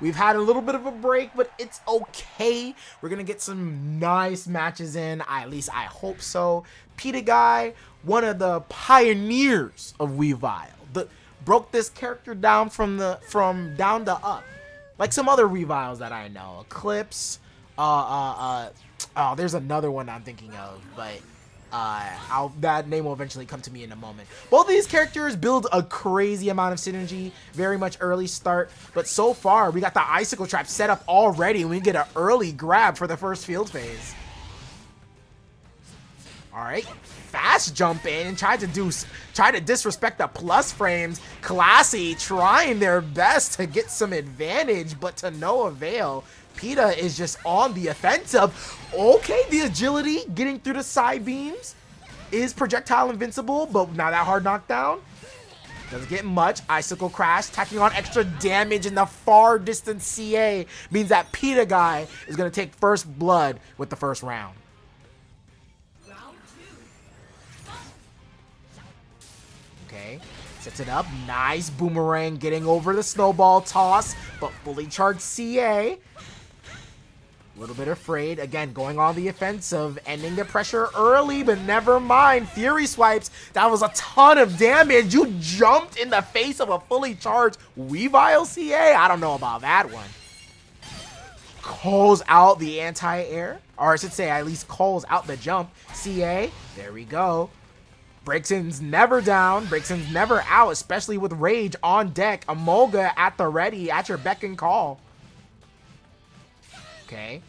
We've had a little bit of a break, but it's okay. We're going to get some nice matches in. At least I hope so. PitaGuy, one of the pioneers of Weavile. Broke this character down from down to up. Like some other Weaviles that I know. Eclipse. There's another one I'm thinking of, but that name will eventually come to me in a moment. Both of these characters build a crazy amount of synergy, very much early start, but so far we got the icicle trap set up already and we get an early grab for the first field phase. All right, fast jump in and try to disrespect the plus frames. Classy trying their best to get some advantage, but to no avail. Pita is just on the offensive. Okay, the agility getting through the side beams is projectile invincible, but now that hard knockdown doesn't get much. Icicle crash, tacking on extra damage in the far distance CA means that PitaGuy is going to take first blood with the first round. Okay, sets it up. Nice boomerang getting over the snowball toss, but fully charged CA. A little bit afraid. Again, going on the offensive, ending the pressure early, but never mind. Fury swipes. That was a ton of damage. You jumped in the face of a fully charged Weavile CA. I don't know about that one. Calls out the anti-air, or I should say at least calls out the jump. CA, there we go. Braixen's never down. Braixen's never out, especially with Rage on deck. Emolga at the ready, at your beck and call. Okay,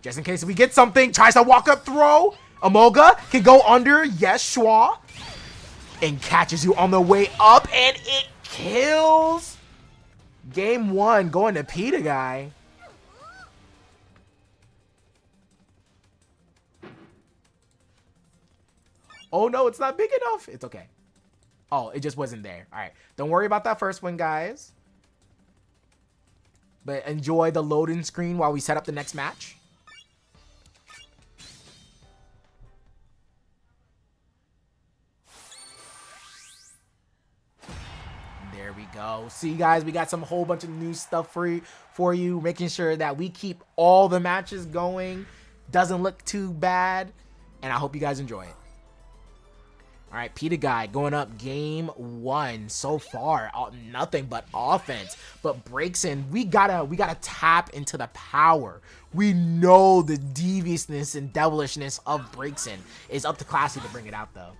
just in case we get something, tries to walk up throw. Emolga can go under, yes, Schwa. And catches you on the way up, and it kills. Game one going to PitaGuy. Oh no, it's not big enough. It's okay. Oh, it just wasn't there. All right, don't worry about that first one, guys. But enjoy the loading screen while we set up the next match. There we go. See, guys, we got some whole bunch of new stuff for you, making sure that we keep all the matches going. Doesn't look too bad, and I hope you guys enjoy it. All right, PitaGuy going up game one so far. Nothing but offense. But Braixen, we gotta tap into the power. We know the deviousness and devilishness of Braixen. Is up to Classy to bring it out though.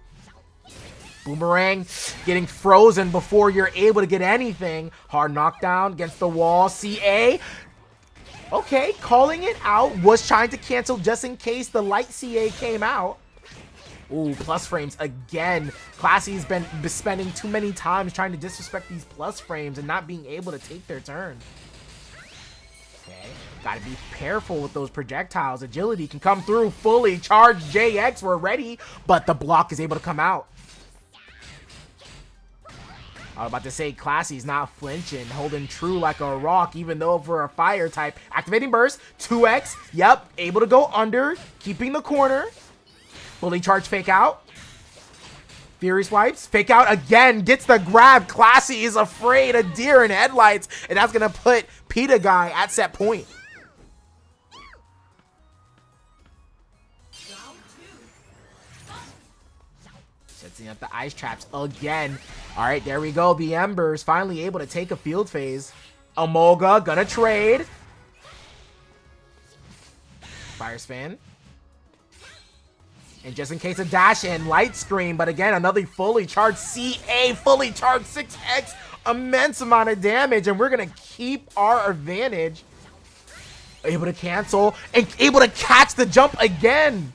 Boomerang getting frozen before you're able to get anything. Hard knockdown against the wall. CA. Okay, calling it out. Was trying to cancel just in case the light CA came out. Ooh, plus frames again. Classy's been spending too many times trying to disrespect these plus frames and not being able to take their turn. Okay, gotta be careful with those projectiles. Agility can come through. Fully charged JX, we're ready, but the block is able to come out. I was about to say, Classy's not flinching, holding true like a rock, even though for a fire type. Activating burst, 2x, yep, able to go under, keeping the corner. Fully charged fake out. Fury swipes. Fake out again. Gets the grab. Classy is afraid of deer in headlights. And that's going to put PitaGuy at set point. Setting up the ice traps again. All right, there we go. The Embers finally able to take a field phase. Emolga gonna trade. Fire spin. And just in case of dash in, light screen, but again, another fully charged CA, fully charged 6x, immense amount of damage, and we're going to keep our advantage. Able to cancel, and able to catch the jump again.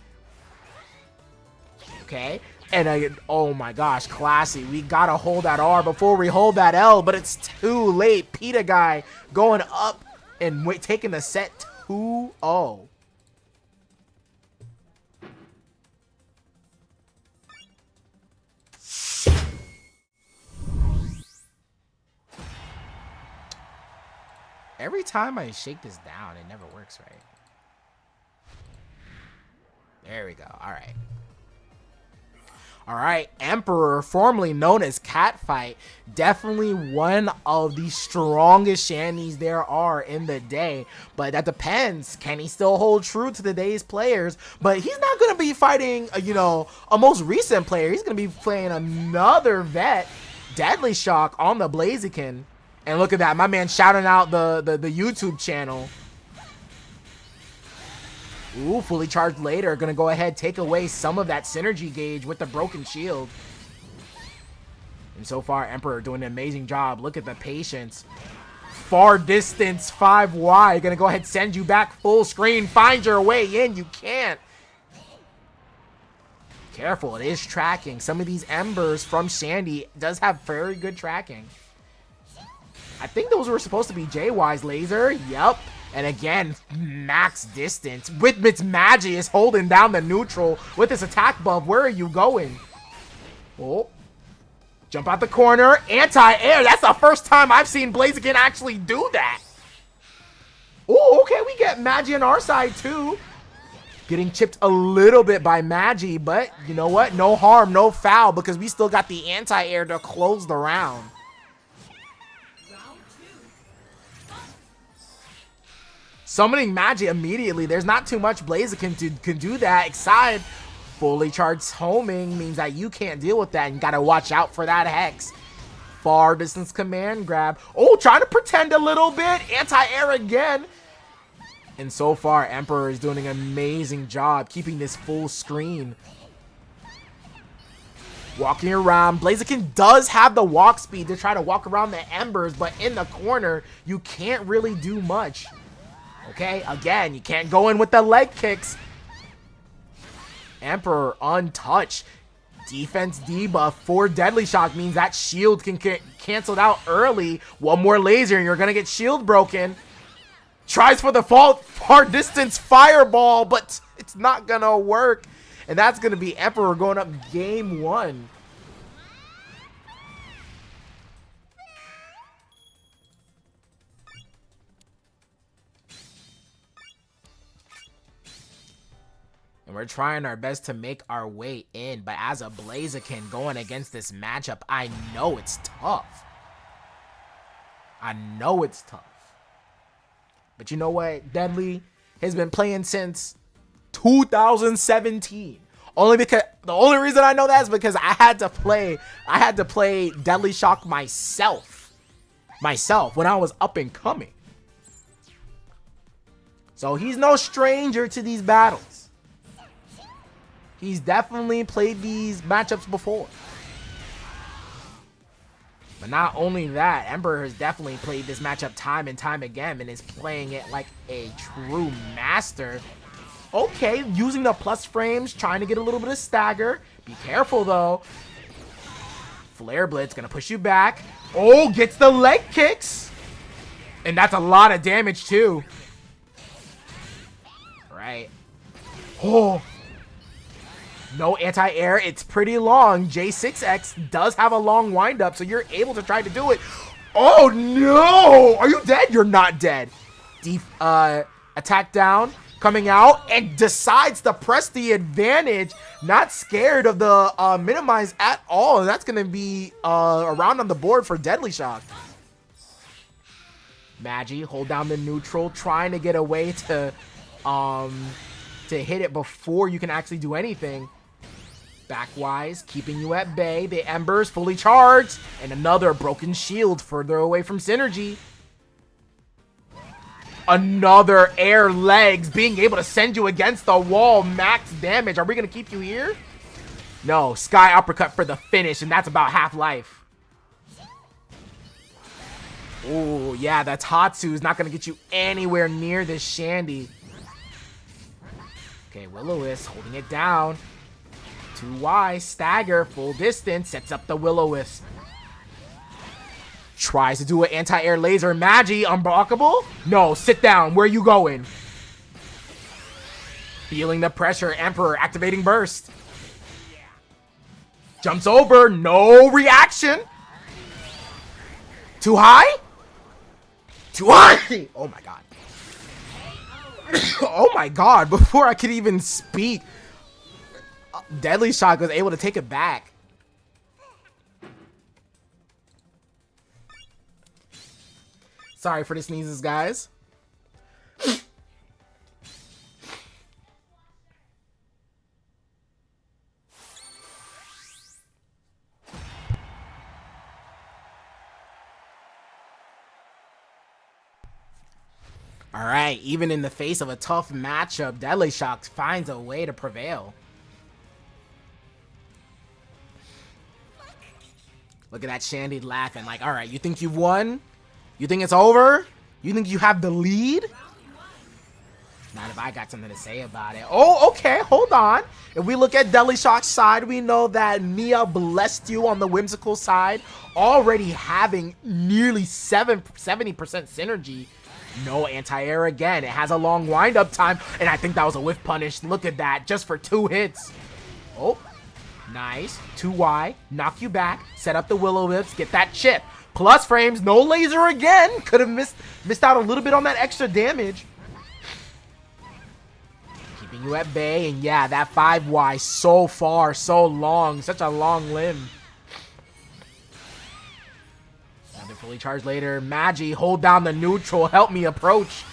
Okay, and oh my gosh, Classy, we got to hold that R before we hold that L, but it's too late. PitaGuy going up and taking the set 2-0. Every time I shake this down, it never works right. There we go. All right. All right, Empurror, formerly known as Catfight, definitely one of the strongest Shandies there are in the day. But that depends. Can he still hold true to today's players? But he's not going to be fighting, a most recent player. He's going to be playing another vet, DeadlyShoc, on the Blaziken. And look at that, my man shouting out the YouTube channel. Ooh, fully charged later. Gonna go ahead, take away some of that synergy gauge with the broken shield. And so far, Empurror doing an amazing job. Look at the patience. Far distance 5Y. Gonna go ahead, send you back full screen. Find your way in. You can't. Careful, it is tracking. Some of these embers from Shandy does have very good tracking. I think those were supposed to be JY's laser. Yep. And again, max distance. With its Magi is holding down the neutral with this attack buff. Where are you going? Oh. Jump out the corner. Anti-air. That's the first time I've seen Blaziken actually do that. Oh, okay. We get Magi on our side too. Getting chipped a little bit by Magi. But you know what? No harm, no foul. Because we still got the anti-air to close the round. Summoning Magi immediately. There's not too much Blaziken can do that. Excited. Fully charged homing means that you can't deal with that and gotta watch out for that Hex. Far distance command grab. Oh, trying to pretend a little bit. Anti-air again. And so far, Empurror is doing an amazing job keeping this full screen. Walking around. Blaziken does have the walk speed to try to walk around the embers, but in the corner, you can't really do much. Okay, again, you can't go in with the leg kicks. Empurror untouched. Defense debuff for DeadlyShoc means that shield can get canceled out early. One more laser and you're going to get shield broken. Tries for the far distance fireball, but it's not going to work. And that's going to be Empurror going up game 1. And we're trying our best to make our way in. But as a Blaziken going against this matchup, I know it's tough. I know it's tough. But you know what? Deadly has been playing since 2017. The only reason I know that is because I had to play DeadlyShoc myself when I was up and coming. So he's no stranger to these battles. He's definitely played these matchups before. But not only that, Empurror has definitely played this matchup time and time again and is playing it like a true master. Okay, using the plus frames, trying to get a little bit of stagger. Be careful though. Flare Blitz gonna push you back. Oh, gets the leg kicks. And that's a lot of damage too. Right. Oh. No anti-air. It's pretty long. J6X does have a long windup, so you're able to try to do it. Oh, no! Are you dead? You're not dead. Attack down. Coming out and decides to press the advantage. Not scared of the minimize at all. And that's going to be around on the board for DeadlyShoc. Magi, hold down the neutral. Trying to get away to hit it before you can actually do anything. Backwise, keeping you at bay. The embers fully charged. And another broken shield further away from synergy. Another air legs being able to send you against the wall. Max damage. Are we going to keep you here? No. Sky uppercut for the finish. And that's about half life. Oh, yeah. That Tatsu is not going to get you anywhere near this Shandy. Okay, Will-O-Wisp holding it down. 2Y, stagger, full distance, sets up the Will-O-Wisp. Tries to do an anti-air laser. Magi, unblockable? No, sit down. Where are you going? Feeling the pressure. Empurror activating burst. Jumps over. No reaction. Too high? Too high! Oh my god. Oh my god. Before I could even speak. DeadlyShoc was able to take it back. Sorry for the sneezes, guys. All right, even in the face of a tough matchup, DeadlyShoc finds a way to prevail. Look at that Shandy laughing like, all right, you think you've won? You think it's over? You think you have the lead? Not if I got something to say about it. Oh, okay, hold on. If we look at DeadlyShoc's side, we know that Mia blessed you on the whimsical side, already having nearly 70% synergy. No anti-air again. It has a long wind-up time, and I think that was a whiff punish. Look at that, just for 2 hits. Oh, nice. 2Y, knock you back, set up the Will-O-Wisps, get that chip. Plus frames, no laser again. Could have missed out a little bit on that extra damage. Keeping you at bay, and yeah, that 5Y so far, so long, such a long limb. Fully charged later. Magi, hold down the neutral, help me approach.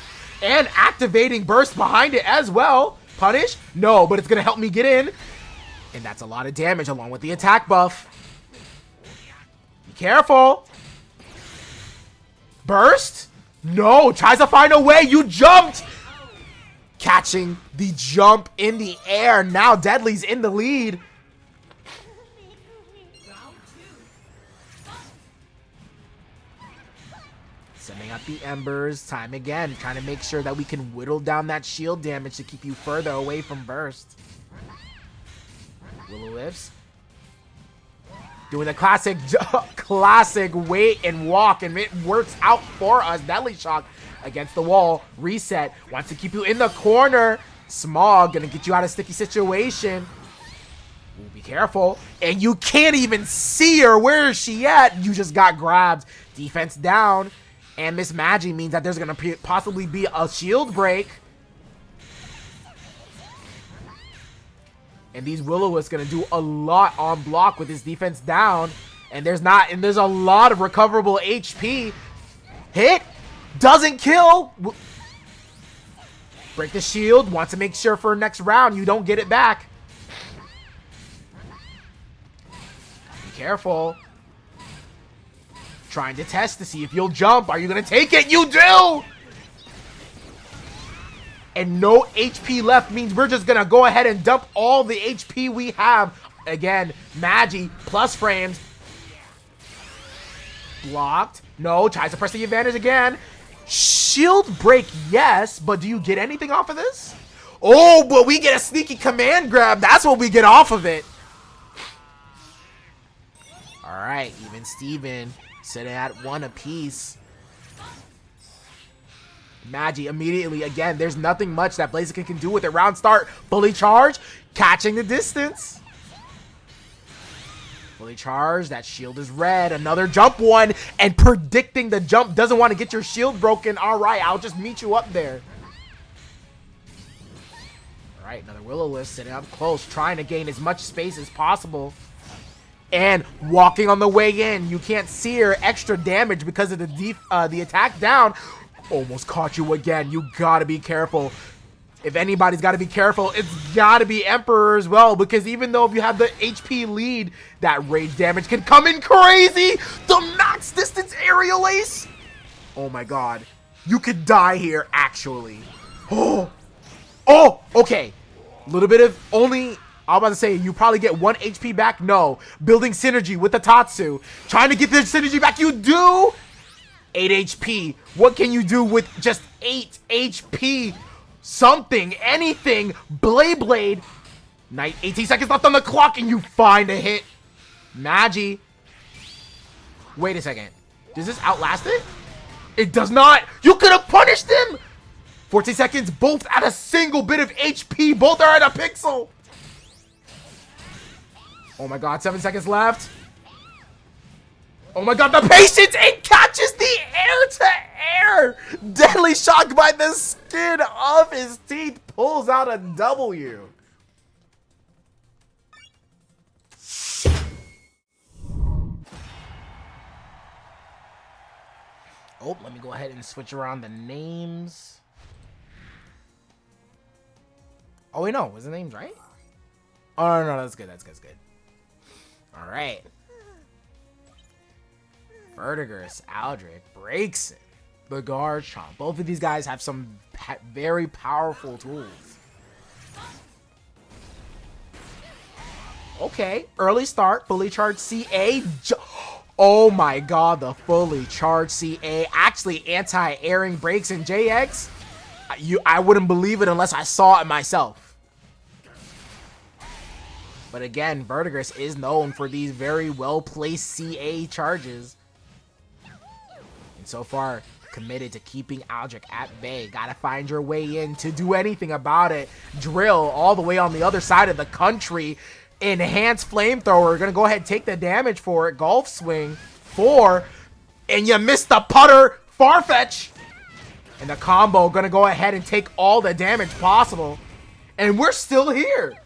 And activating burst behind it as well. Punish? No, but it's going to help me get in. And that's a lot of damage along with the attack buff. Be careful. Burst? No, tries to find a way. You jumped. Catching the jump in the air. Now Deadly's in the lead. Sending out the embers, time again, trying to make sure that we can whittle down that shield damage to keep you further away from burst. Will-O-Wisps. Doing the classic wait and walk, and it works out for us. DeadlyShoc against the wall, reset, wants to keep you in the corner. Smog, gonna get you out of sticky situation. Ooh, be careful. And you can't even see her. Where is she at? You just got grabbed. Defense down. And Miss Magi means that there's going to possibly be a shield break. And these Will-O-Wisps going to do a lot on block with his defense down. And there's a lot of recoverable HP. Hit. Doesn't kill. Break the shield. Wants to make sure for next round you don't get it back. Be careful. Trying to test to see if you'll jump. Are you going to take it? You do! And no HP left means we're just going to go ahead and dump all the HP we have. Again, Magi plus frames. Blocked. No, tries to press the advantage again. Shield break, yes, but do you get anything off of this? Oh, but we get a sneaky command grab. That's what we get off of it. All right, even Steven. Sitting at 1 apiece. Magi immediately, again, there's nothing much that Blaziken can do with it. Round start, fully charged, catching the distance. Fully charged, that shield is red. Another jump one, and predicting the jump, doesn't want to get your shield broken. All right, I'll just meet you up there. All right, another Will-O-Wisp sitting up close, trying to gain as much space as possible. And walking on the way in, you can't see her. Extra damage because of the attack down. Almost caught you again. You gotta be careful. If anybody's gotta be careful, it's gotta be Empurror as well. Because even though if you have the HP lead, that rage damage can come in crazy. The max distance aerial ace. Oh my god. You could die here, actually. Oh, okay. A little bit of only... I was about to say, you probably get 1 HP back. No. Building synergy with the Tatsu. Trying to get the synergy back. You do! 8 HP. What can you do with just 8 HP? Something. Anything. Blade. 18 seconds left on the clock, and you find a hit. Magi. Wait a second. Does this outlast it? It does not. You could have punished him. 14 seconds. Both at a single bit of HP. Both are at a pixel. Oh my god, 7 seconds left. Oh my god, the patience! It catches the air to air! DeadlyShoc by the skin of his teeth pulls out a W. Oh, let me go ahead and switch around the names. Oh, wait, no. Was the names right? Oh, no, that's good. That's good. All right. Virtigris, Aldrake, Braixen, the Garchomp. Both of these guys have some very powerful tools. Okay, early start, fully charged CA. Oh my god, the fully charged CA. Actually, anti-airing Braixen JX. I wouldn't believe it unless I saw it myself. But again, Virtigris is known for these very well-placed CA charges. And so far, committed to keeping Aldrake at bay. Gotta find your way in to do anything about it. Drill all the way on the other side of the country. Enhanced Flamethrower. Gonna go ahead and take the damage for it. Golf Swing. 4. And you missed the putter. Farfetch. And the combo gonna go ahead and take all the damage possible. And we're still here.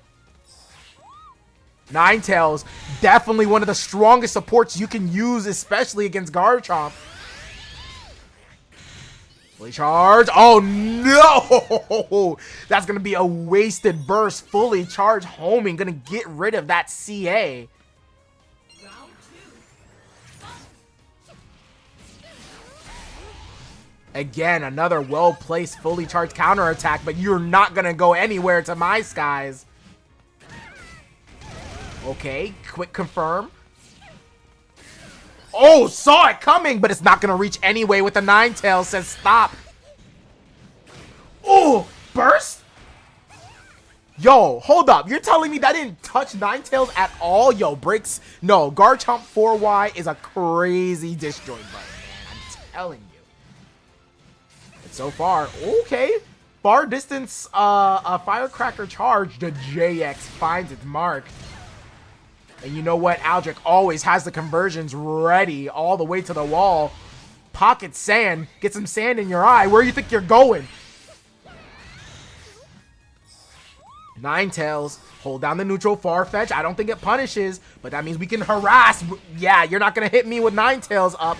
Ninetales. Definitely one of the strongest supports you can use, especially against Garchomp. Fully charged. Oh no! That's gonna be a wasted burst. Fully charged homing. Gonna get rid of that CA. Again, another well-placed fully charged counterattack, but you're not gonna go anywhere to my skies. Okay, quick confirm. Oh, saw it coming, but it's not going to reach anyway with the Ninetales. Says stop. Oh, burst? Yo, hold up. You're telling me that didn't touch Ninetales at all? Yo, breaks. No, Garchomp 4Y is a crazy disjoint button, man. I'm telling you. And so far, okay. Far distance a firecracker charge. The JX finds its mark. And you know what? Aldrake always has the conversions ready all the way to the wall. Pocket sand. Get some sand in your eye. Where do you think you're going? Ninetales. Hold down the neutral Farfetch. I don't think it punishes, but that means we can harass. Yeah, you're not going to hit me with Ninetales up.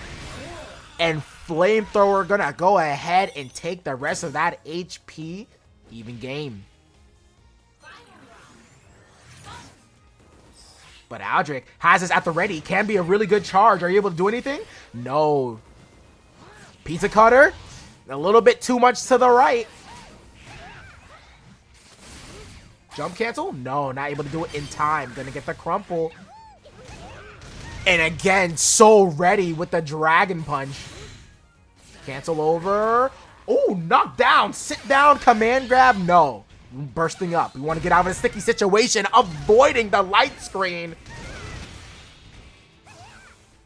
And Flamethrower going to go ahead and take the rest of that HP. Even game. But Aldrake has this at the ready. Can be a really good charge. Are you able to do anything? No. Pizza cutter. A little bit too much to the right. Jump cancel? No, not able to do it in time. Gonna get the crumple. And again, so ready with the Dragon Punch. Cancel over. Oh, knock down. Sit down. Command grab. No. Bursting up. We want to get out of a sticky situation, avoiding the light screen.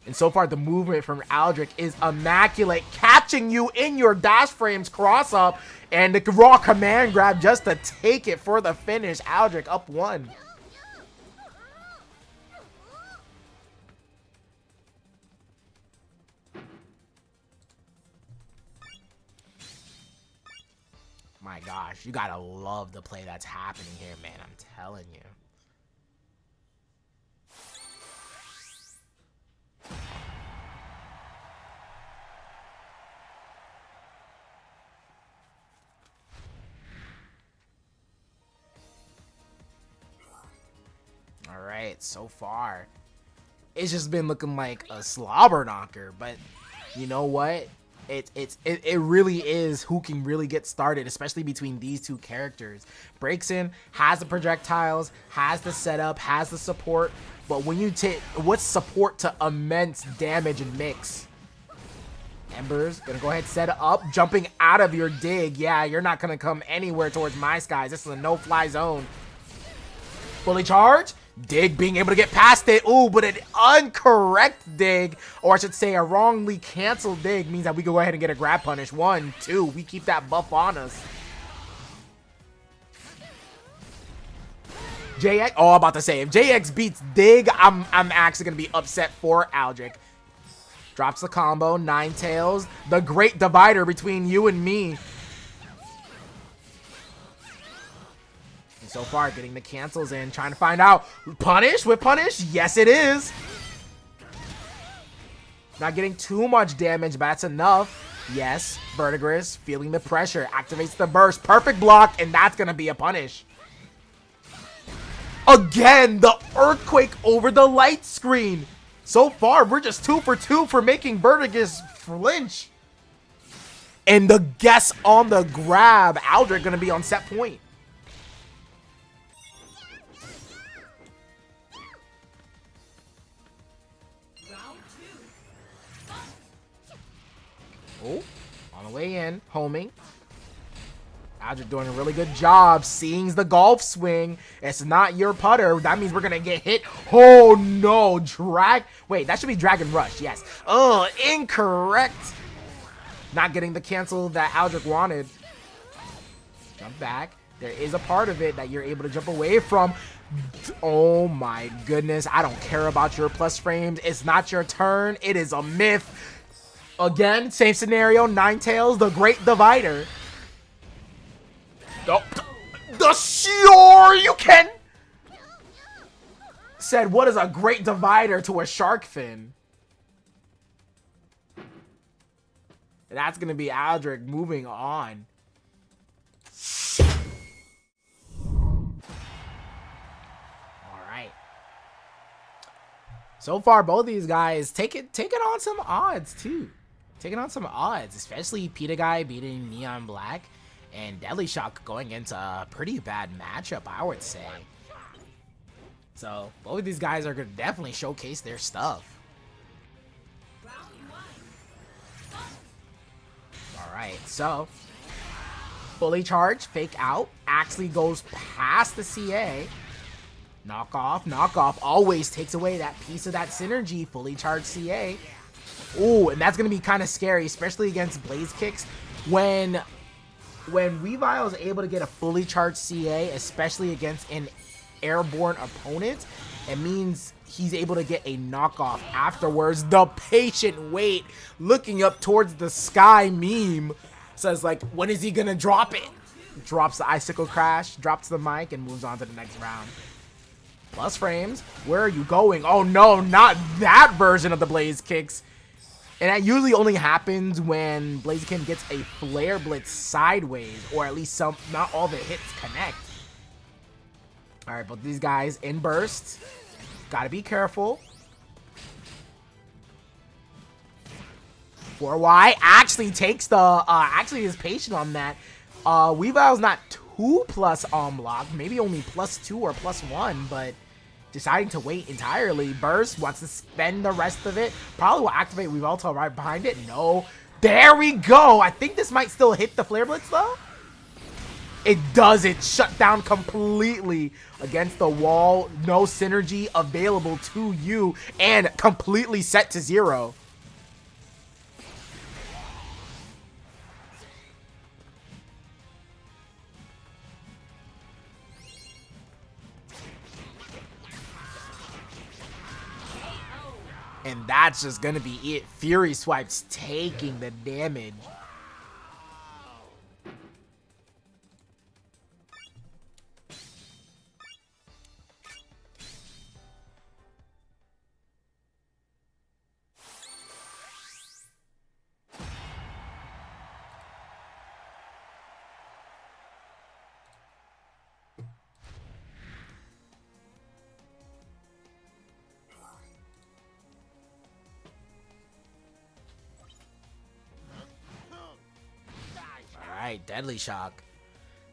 And so far, the movement from Aldrake is immaculate, catching you in your dash frames cross up, and the raw command grab just to take it for the finish. Aldrake up 1. My gosh, you gotta love the play that's happening here, man. I'm telling you. All right, so far, it's just been looking like a slobber knocker, but you know what? It really is who can really get started, especially between these two characters. Braixen has the projectiles, has the setup, has the support, but when you take what's support to immense damage and mix? Ember's gonna go ahead, set it up, jumping out of your dig. Yeah, you're not gonna come anywhere towards my skies. This is a no-fly zone. Fully charged. Dig being able to get past it. Ooh, but an incorrect dig, or I should say a wrongly canceled dig, means that we can go ahead and get a grab punish. 1, 2. We keep that buff on us. JX. Oh, I'm about to say, if JX beats dig, I'm actually gonna be upset for Aldrake. Drops the combo. Ninetales. The great divider between you and me. So far, getting the cancels in, trying to find out. Punish with punish? Yes, it is. Not getting too much damage, but that's enough. Yes, Virtigris feeling the pressure, activates the burst, perfect block, and that's gonna be a punish. Again, the earthquake over the light screen. So far, we're just 2 for 2 for making Virtigris flinch. And the guess on the grab, Aldrake gonna be on set point. Oh, on the way in, homing. Aldrake doing a really good job. Seeing the golf swing. It's not your putter. That means we're going to get hit. Oh, no. Wait, that should be Dragon Rush. Yes. Oh, incorrect. Not getting the cancel that Aldrake wanted. Jump back. There is a part of it that you're able to jump away from. Oh, my goodness. I don't care about your plus frames. It's not your turn. It is a myth. Again, same scenario, Ninetales, the Great Divider. Oh, the Sure, you can. Said, what is a Great Divider to a shark fin? That's going to be Aldrake moving on. Alright. So far, both these guys taking on some odds, too. Taking on some odds, especially PitaGuy beating NeonBlakk and DeadlyShoc going into a pretty bad matchup, I would say. So, both of these guys are going to definitely showcase their stuff. Alright, so, fully charged, fake out, actually goes past the CA. Knock off, always takes away that piece of that synergy, fully charged CA. Ooh, and that's going to be kind of scary, especially against Blaze Kicks. When Weavile is able to get a fully charged CA, especially against an airborne opponent, it means he's able to get a knockoff afterwards. The patient wait, looking up towards the sky meme, says like, when is he going to drop it? Drops the Icicle Crash, drops the mic, and moves on to the next round. Plus frames, where are you going? Oh no, not that version of the Blaze Kicks. And that usually only happens when Blaziken gets a Flare Blitz sideways, or at least not all the hits connect. Alright, but these guys in burst. Gotta be careful. 4Y actually takes the, actually is patient on that. Weavile's not 2+ on block, maybe only +2 or +1, but deciding to wait entirely. Burst wants to spend the rest of it. Probably will activate Weavile right behind it. No. There we go. I think this might still hit the Flare Blitz though. It does. It shut down completely against the wall. No synergy available to you and completely set to 0. And that's just going to be it. Fury Swipes taking the damage. DeadlyShoc.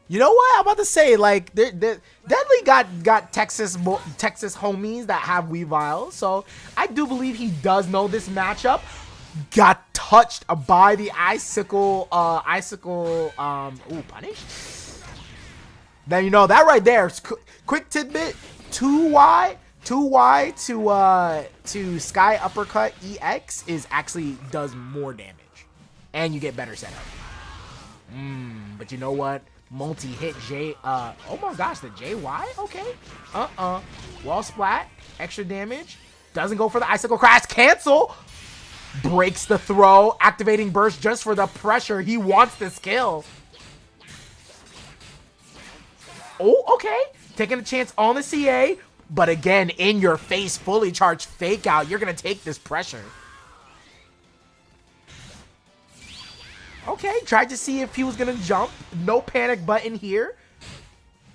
You know what? I'm about to say, like, Deadly got Texas homies that have Weavile, so I do believe he does know this matchup. Got touched by the Icicle, ooh, punish? Then you know, that right there, quick tidbit, 2Y to Sky Uppercut EX is actually does more damage. And you get better setup. But you know what? Multi-hit J, oh my gosh, the JY? Okay. Wall splat, extra damage. Doesn't go for the Icicle Crash. Cancel! Breaks the throw, activating burst just for the pressure. He wants this kill. Oh, okay. Taking a chance on the CA, but again, in your face, fully charged fake out. You're gonna take this pressure. Okay, tried to see if he was gonna jump. No panic button here.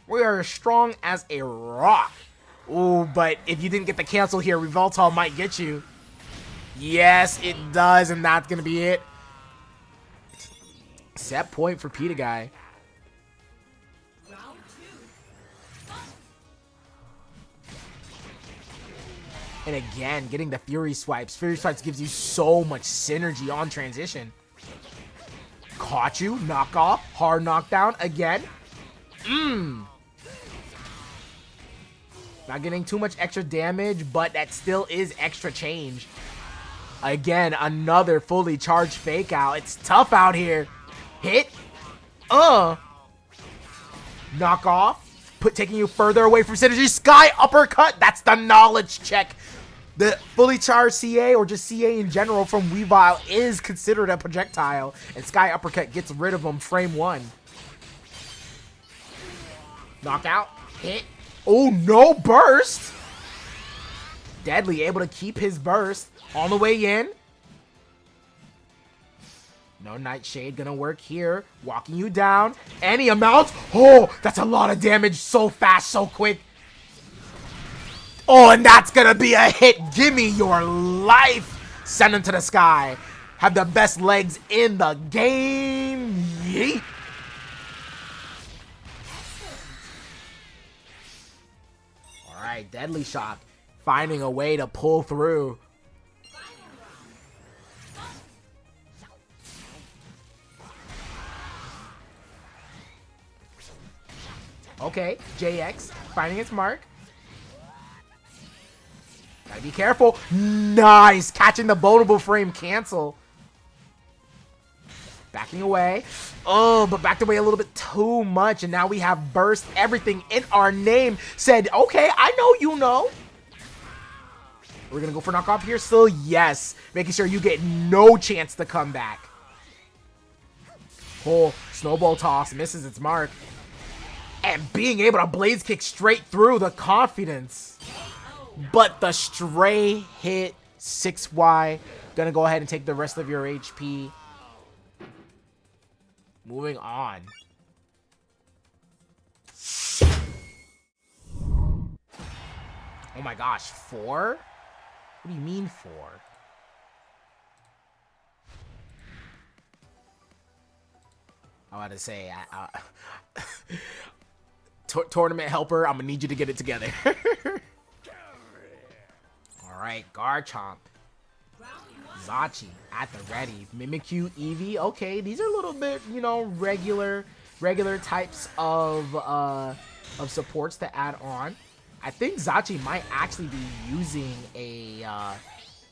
We are as strong as a rock. Ooh, but if you didn't get the cancel here, Revoltal might get you. Yes, it does, and that's gonna be it. Set point for PitaGuy. And again, getting the Fury Swipes. Fury Swipes gives you so much synergy on transition. Caught you. Knock off. Hard knockdown again. Not getting too much extra damage, but that still is extra change. Again, another fully charged fake out. It's tough out here. Hit. Knock off. Taking you further away from synergy. Sky uppercut. That's the knowledge check. The fully charged CA, or just CA in general from Weavile, is considered a projectile, and Sky uppercut gets rid of him frame 1. Knockout. Hit. Oh, no burst. Deadly able to keep his burst on the way in. No Nightshade gonna work here. Walking you down. Any amount. Oh, that's a lot of damage so fast, so quick. Oh, and that's gonna be a hit. Gimme your life. Send him to the sky. Have the best legs in the game. Yeet. Alright, DeadlyShoc finding a way to pull through. Okay, JX finding its mark. Gotta be careful. Nice! Catching the vulnerable frame cancel. Backing away. Oh, but backed away a little bit too much. And now we have burst. Everything in our name said, okay, I know you know. We're gonna go for knockoff here still. Yes. Making sure you get no chance to come back. Oh, snowball toss. Misses its mark. And being able to blaze kick straight through, the confidence. But the stray hit 6Y. Gonna go ahead and take the rest of your HP. Moving on. Oh my gosh, 4? What do you mean 4? I was about to say, tournament helper, I'm gonna need you to get it together. Alright, Garchomp. Zachi at the ready. Mimikyu, Eevee. Okay, these are a little bit, you know, regular types of supports to add on. I think Zachi might actually be using a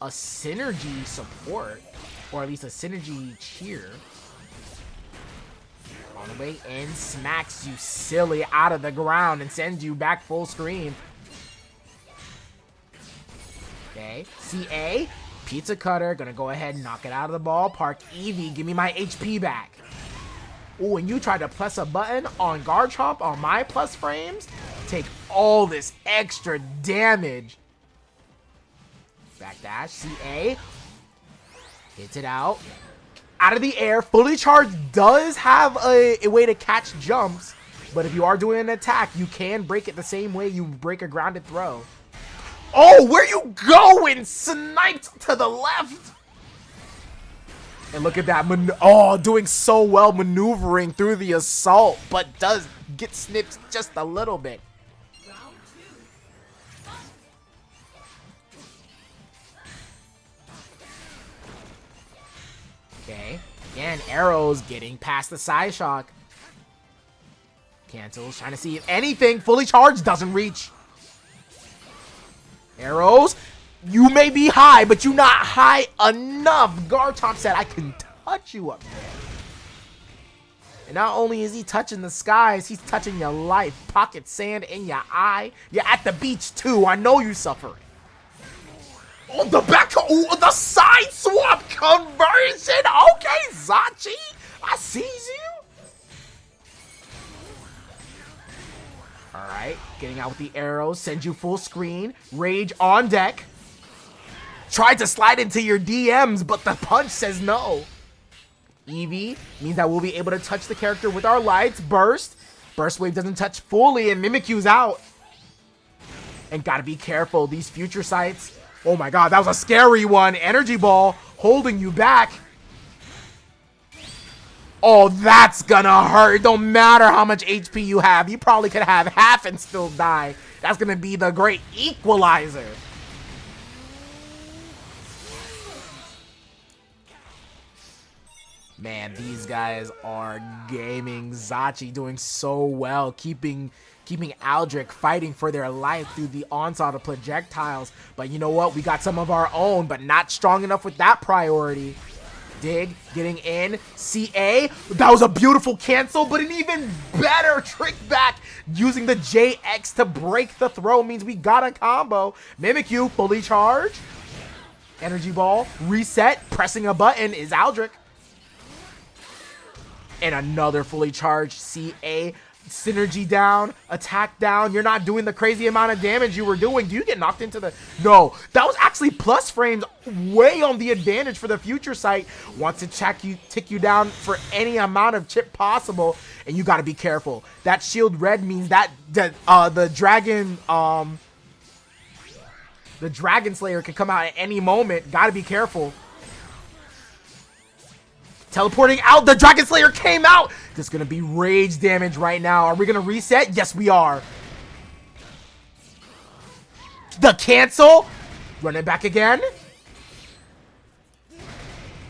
synergy support, or at least a synergy cheer. On the way in, smacks you silly out of the ground and sends you back full screen. Okay, CA, Pizza Cutter, gonna go ahead and knock it out of the ballpark. Eevee, give me my HP back. Oh, and you tried to press a button on Garchomp on my plus frames? Take all this extra damage. Backdash, CA. Hits it out. Out of the air, fully charged does have a way to catch jumps, but if you are doing an attack, you can break it the same way you break a grounded throw. Oh, where you going? Sniped to the left. And look at that. Oh, doing so well maneuvering through the assault, but does get snipped just a little bit. Okay. Again, arrows getting past the side shock. Cancels, trying to see if anything. Fully charged, doesn't reach. Arrows, you may be high, but you're not high enough. Garchomp said, I can touch you up there. And not only is he touching the skies, he's touching your life. Pocket sand in your eye. You're at the beach too. I know you suffering. Oh, the back, oh, the side swap conversion. Okay, Zachi, I sees you. All right, getting out with the arrows, sends you full screen. Rage on deck. Tried to slide into your DMs, but the punch says no. Eevee means that we'll be able to touch the character with our lights. Burst. Burst Wave doesn't touch fully, and Mimikyu's out. And gotta be careful. These future sights. Oh my god, that was a scary one. Energy Ball holding you back. Oh, that's gonna hurt. It don't matter how much HP you have. You probably could have half and still die. That's gonna be the great equalizer. Man, these guys are gaming. Zachi doing so well, keeping Aldrake fighting for their life through the onslaught of projectiles. But you know what? We got some of our own, but not strong enough with that priority. Dig, getting in. CA, that was a beautiful cancel, but an even better trick back. Using the JX to break the throw means we got a combo. Mimikyu, fully charged. Energy Ball, reset, pressing a button is Aldrake. And another fully charged CA. Synergy down, attack down. You're not doing the crazy amount of damage you were doing. Do you get knocked into the... No, that was actually plus frames, way on the advantage for the future sight. Wants to tick you down for any amount of chip possible, and you got to be careful. That shield red means that the Dragon Slayer can come out at any moment. Got to be careful. Teleporting out, the Dragon Slayer came out. There's gonna be rage damage right now. Are we gonna reset? Yes, we are. The cancel. Run it back again.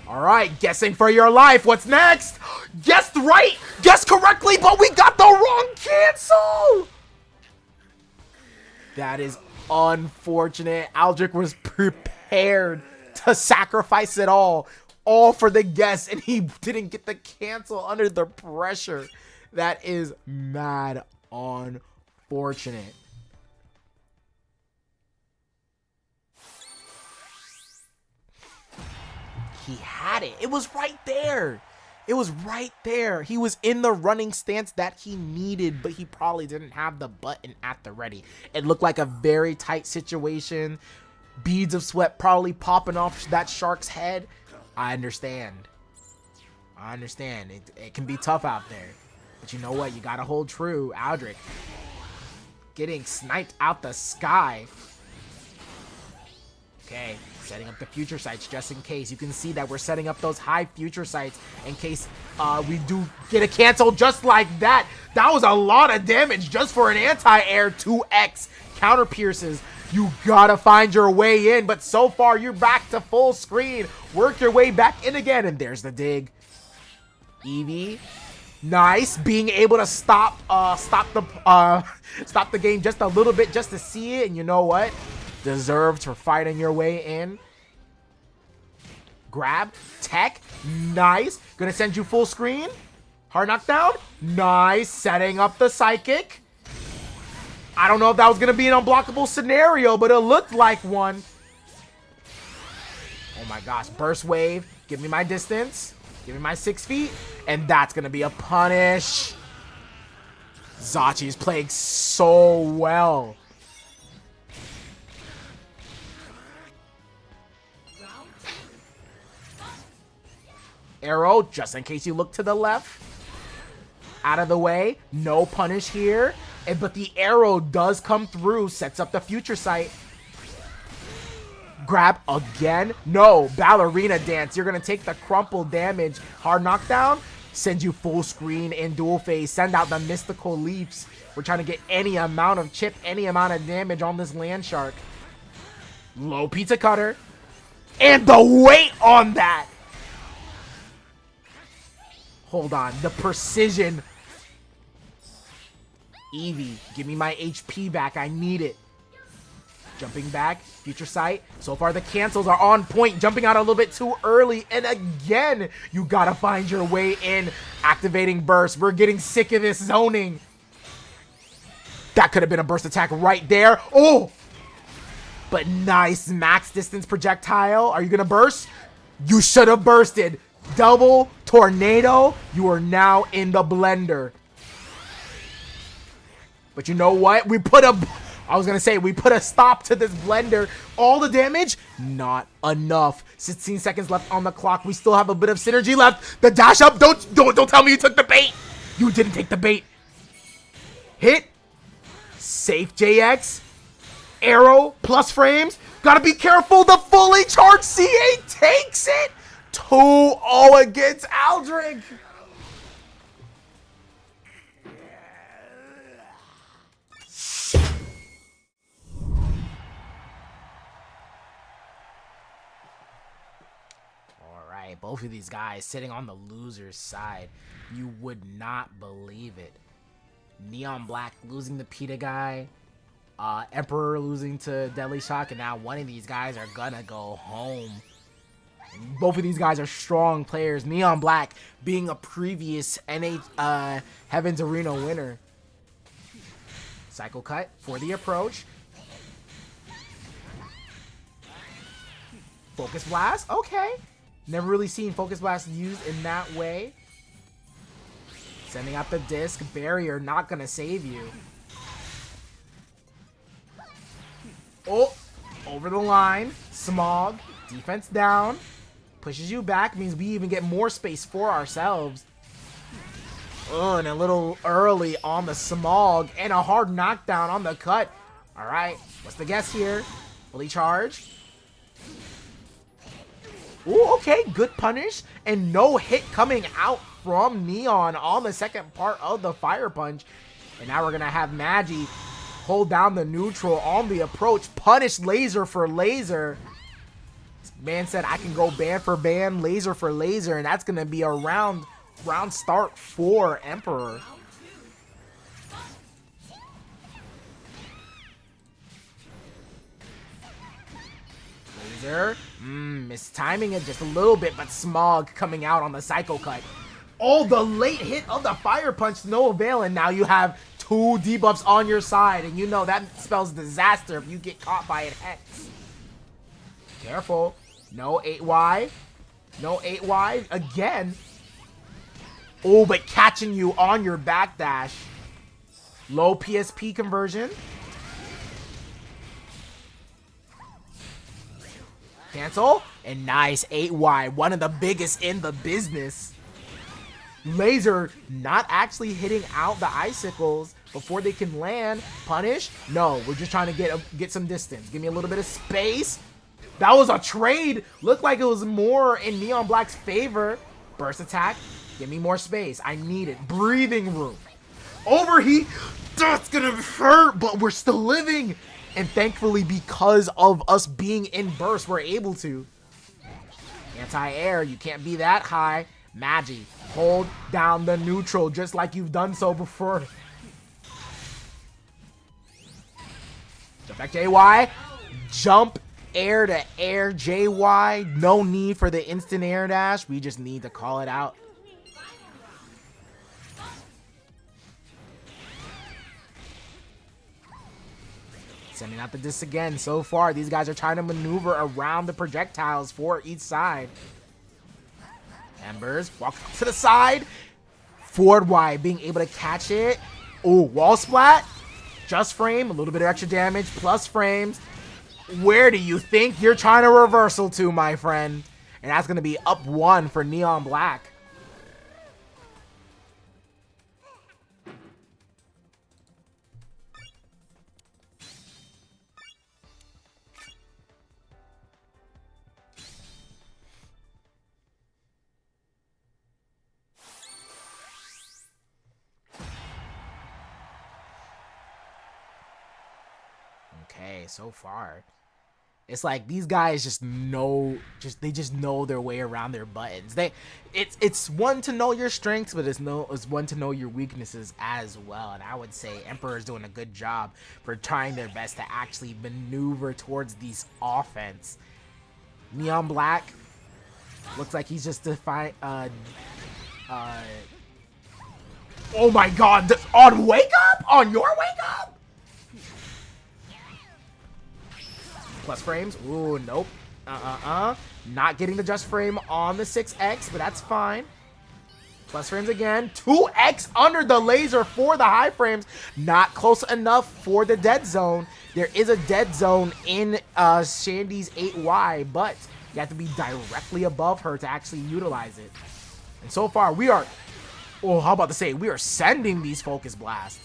All right, guessing for your life. What's next? Guessed right. Guessed correctly, but we got the wrong cancel. That is unfortunate. Aldrake was prepared to sacrifice it all for the guess, and he didn't get the cancel under the pressure. That is mad unfortunate. He had it. It was right there. It was right there. He was in the running stance that he needed, but he probably didn't have the button at the ready. It looked like a very tight situation. Beads of sweat probably popping off that shark's head. I understand. It can be tough out there. But you know what? You gotta hold true. Aldrake getting sniped out the sky. Okay, setting up the future sights just in case. You can see that we're setting up those high future sights in case we do get a cancel just like that. That was a lot of damage just for an anti-air 2x counter pierces. You gotta find your way in, but so far you're back to full screen. Work your way back in again, and there's the dig. Eevee, nice, being able to stop the game just a little bit just to see it, and you know what? Deserved for fighting your way in. Grab, tech, nice. Gonna send you full screen. Hard knockdown, nice. Setting up the psychic. I don't know if that was going to be an unblockable scenario, but it looked like one. Oh my gosh. Burst Wave. Give me my distance. Give me my 6 feet. And that's going to be a punish. Zachi is playing so well. Arrow, just in case you look to the left. Out of the way. No punish here. But the arrow does come through, sets up the future sight. Grab again. No, ballerina dance. You're going to take the crumple damage. Hard knockdown. Send you full screen in dual phase. Send out the mystical leaps. We're trying to get any amount of chip, any amount of damage on this land shark. Low pizza cutter. And the weight on that. Hold on. The precision. Eevee, give me my HP back. I need it. Jumping back. Future sight. So far, the cancels are on point. Jumping out a little bit too early. And again, you gotta find your way in. Activating burst. We're getting sick of this zoning. That could have been a burst attack right there. Oh! But nice max distance projectile. Are you gonna burst? You should have bursted. Double tornado. You are now in the blender. But you know what? We put I was gonna say, we put a stop to this blender. All the damage, not enough. 16 seconds left on the clock. We still have a bit of synergy left. The dash up, don't tell me you took the bait. You didn't take the bait. Hit. Safe JX. Arrow plus frames. Gotta be careful. The fully charged C8 takes it. 2-0 against Aldrake. Alright, both of these guys sitting on the loser's side. You would not believe it. NeonBlakk losing to PitaGuy. Empurror losing to DeadlyShoc, and now one of these guys are gonna go home. And both of these guys are strong players. NeonBlakk being a previous Heaven's Arena winner. Cycle cut for the approach. Focus Blast, okay. Never really seen Focus Blast used in that way. Sending out the disc. Barrier not gonna save you. Oh, over the line. Smog. Defense down. Pushes you back. Means we even get more space for ourselves. Oh, and a little early on the Smog. And a hard knockdown on the cut. Alright, what's the guess here? Fully charged. Ooh, okay, good punish. And no hit coming out from Neon on the second part of the Fire Punch. And now we're going to have Magi hold down the neutral on the approach. Punish laser for laser. This man said I can go ban for ban, laser for laser. And that's going to be a round start for Empurror. Laser. Mistiming it just a little bit, but Smog coming out on the Psycho Cut. Oh, the late hit of the Fire Punch, no avail, and now you have 2 debuffs on your side, and you know that spells disaster if you get caught by it Hex. Careful. No 8Y. No 8Y again. Oh, but catching you on your backdash. Low PSP conversion. Cancel. And nice 8Y. One of the biggest in the business. Laser not actually hitting out the icicles before they can land. Punish? No, we're just trying to get some distance. Give me a little bit of space. That was a trade. Looked like it was more in NeonBlakk's favor. Burst attack. Give me more space. I need it. Breathing room. Overheat. That's gonna hurt, but we're still living. And thankfully, because of us being in burst, we're able to. Anti-air. You can't be that high. Magi, hold down the neutral just like you've done so before. Jump back JY. Jump air to air JY. No need for the instant air dash. We just need to call it out. Sending out the disc again. So far, these guys are trying to maneuver around the projectiles for each side. Embers, walk to the side. Forward Y, being able to catch it. Oh, wall splat. Just frame, a little bit of extra damage, plus frames. Where do you think you're trying to reversal to, my friend? And that's going to be up 1 for NeonBlakk. Okay, so far it's like these guys just know their way around their buttons. It's one to know your strengths, but it's one to know your weaknesses as well. And I would say Empurror's doing a good job for trying their best to actually maneuver towards these offense. NeonBlakk looks like he's just defiant. Oh my God! On wake up? On your wake up? Plus frames. Ooh, nope. Not getting the just frame on the 6X, but that's fine. Plus frames again. 2x under the laser for the high frames. Not close enough for the dead zone. There is a dead zone in Shandy's 8Y, but you have to be directly above her to actually utilize it. And so far, we are... Oh, how about to say, we are sending these Focus Blasts.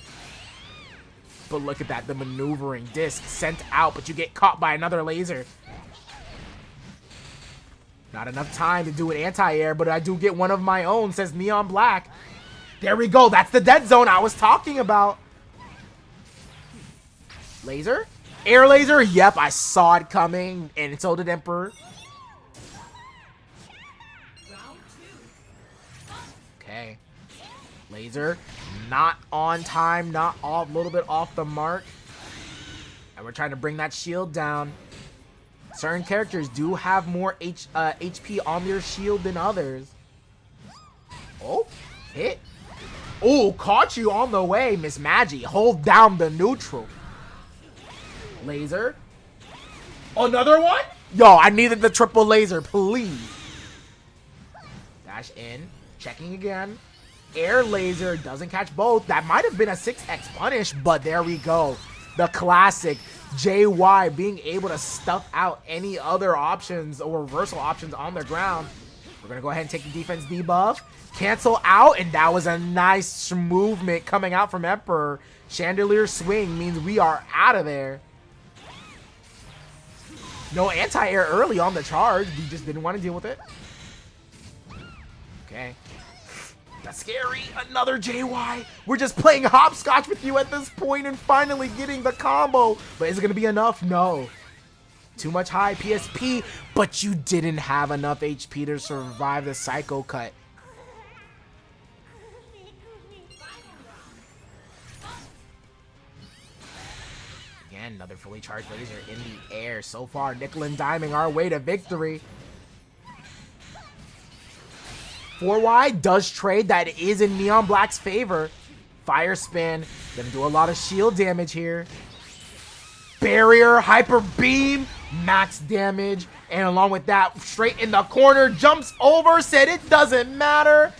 But look at that, the maneuvering disc sent out, but you get caught by another laser. Not enough time to do an anti-air, but I do get one of my own, says NeonBlakk. There we go. That's the dead zone I was talking about. Laser? Air laser? Yep, I saw it coming, and so did Empurror. Okay. Laser. Not on time, not off, a little bit off the mark. And we're trying to bring that shield down. Certain characters do have more HP on their shield than others. Oh, hit. Oh, caught you on the way, Miss Magi. Hold down the neutral. Laser. Another one? Yo, I needed the triple laser, please. Dash in. Checking again. Air laser doesn't catch both. That might have been a 6x punish, but there we go. The classic JY being able to stuff out any other options or reversal options on the ground. We're going to go ahead and take the defense debuff. Cancel out, and that was a nice movement coming out from Empurror. Chandelure swing means we are out of there. No anti-air early on the charge. We just didn't want to deal with it. Okay. That's scary. Another JY. We're just playing hopscotch with you at this point and finally getting the combo. But is it going to be enough? No. Too much high PSP, but you didn't have enough HP to survive the Psycho Cut. Again, another fully charged laser in the air. So far, nickel and diming our way to victory. 4Y does trade. That is in NeonBlakk's favor. Fire spin. Gonna do a lot of shield damage here. Barrier, hyper beam, max damage. And along with that, straight in the corner, jumps over, said it doesn't matter.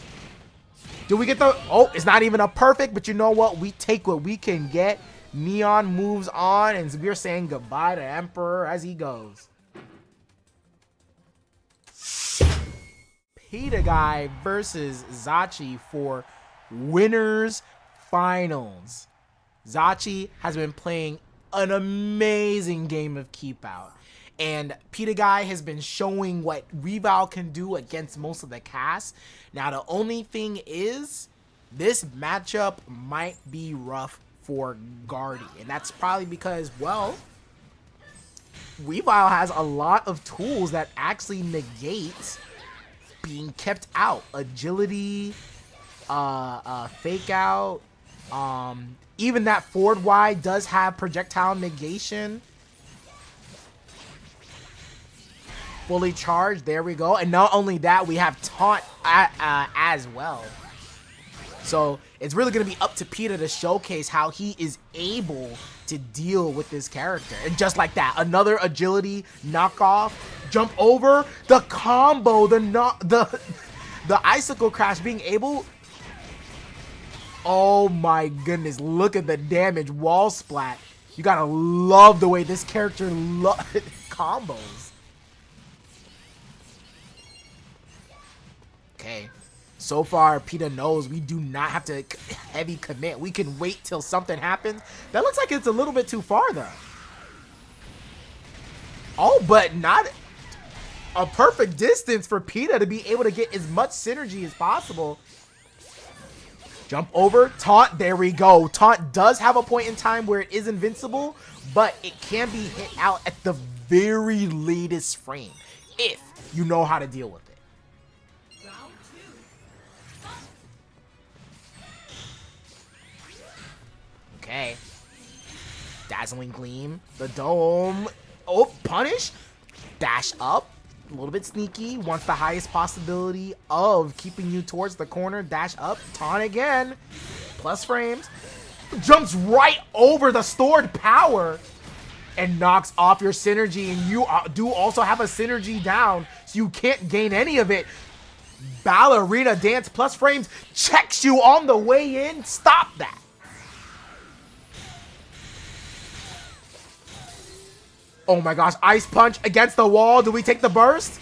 Do we get the... Oh, it's not even a perfect, but you know what? We take what we can get. Neon moves on, and we're saying goodbye to Empurror as he goes. PitaGuy versus Zachi for winners finals. Zachi has been playing an amazing game of Keep Out, and PitaGuy has been showing what Weavile can do against most of the cast. Now the only thing is, this matchup might be rough for Gardy, and that's probably because, well, Weavile has a lot of tools that actually negate being kept out. Agility, fake out, even that forward Y does have projectile negation. Fully charged, there we go. And not only that, we have taunt as well. So it's really going to be up to Pita to showcase how he is able to deal with this character. And just like that, another agility knockoff, jump over, the combo, the icicle crash, being able... Oh my goodness, look at the damage. Wall splat. You gotta love the way this character combos. Okay. So far, Pita knows we do not have to heavy commit. We can wait till something happens. That looks like it's a little bit too far, though. Oh, but not a perfect distance for Pita to be able to get as much synergy as possible. Jump over, taunt, there we go. Taunt does have a point in time where it is invincible, but it can be hit out at the very latest frame if you know how to deal with it. Okay. Dazzling Gleam. The Dome. Oh, punish. Dash up. A little bit sneaky. Wants the highest possibility of keeping you towards the corner. Dash up. Taunt again. Plus frames. Jumps right over the stored power. And knocks off your synergy. And you do also have a synergy down. So you can't gain any of it. Ballerina dance plus frames checks you on the way in. Stop that. Oh my gosh, Ice Punch against the wall. Do we take the burst?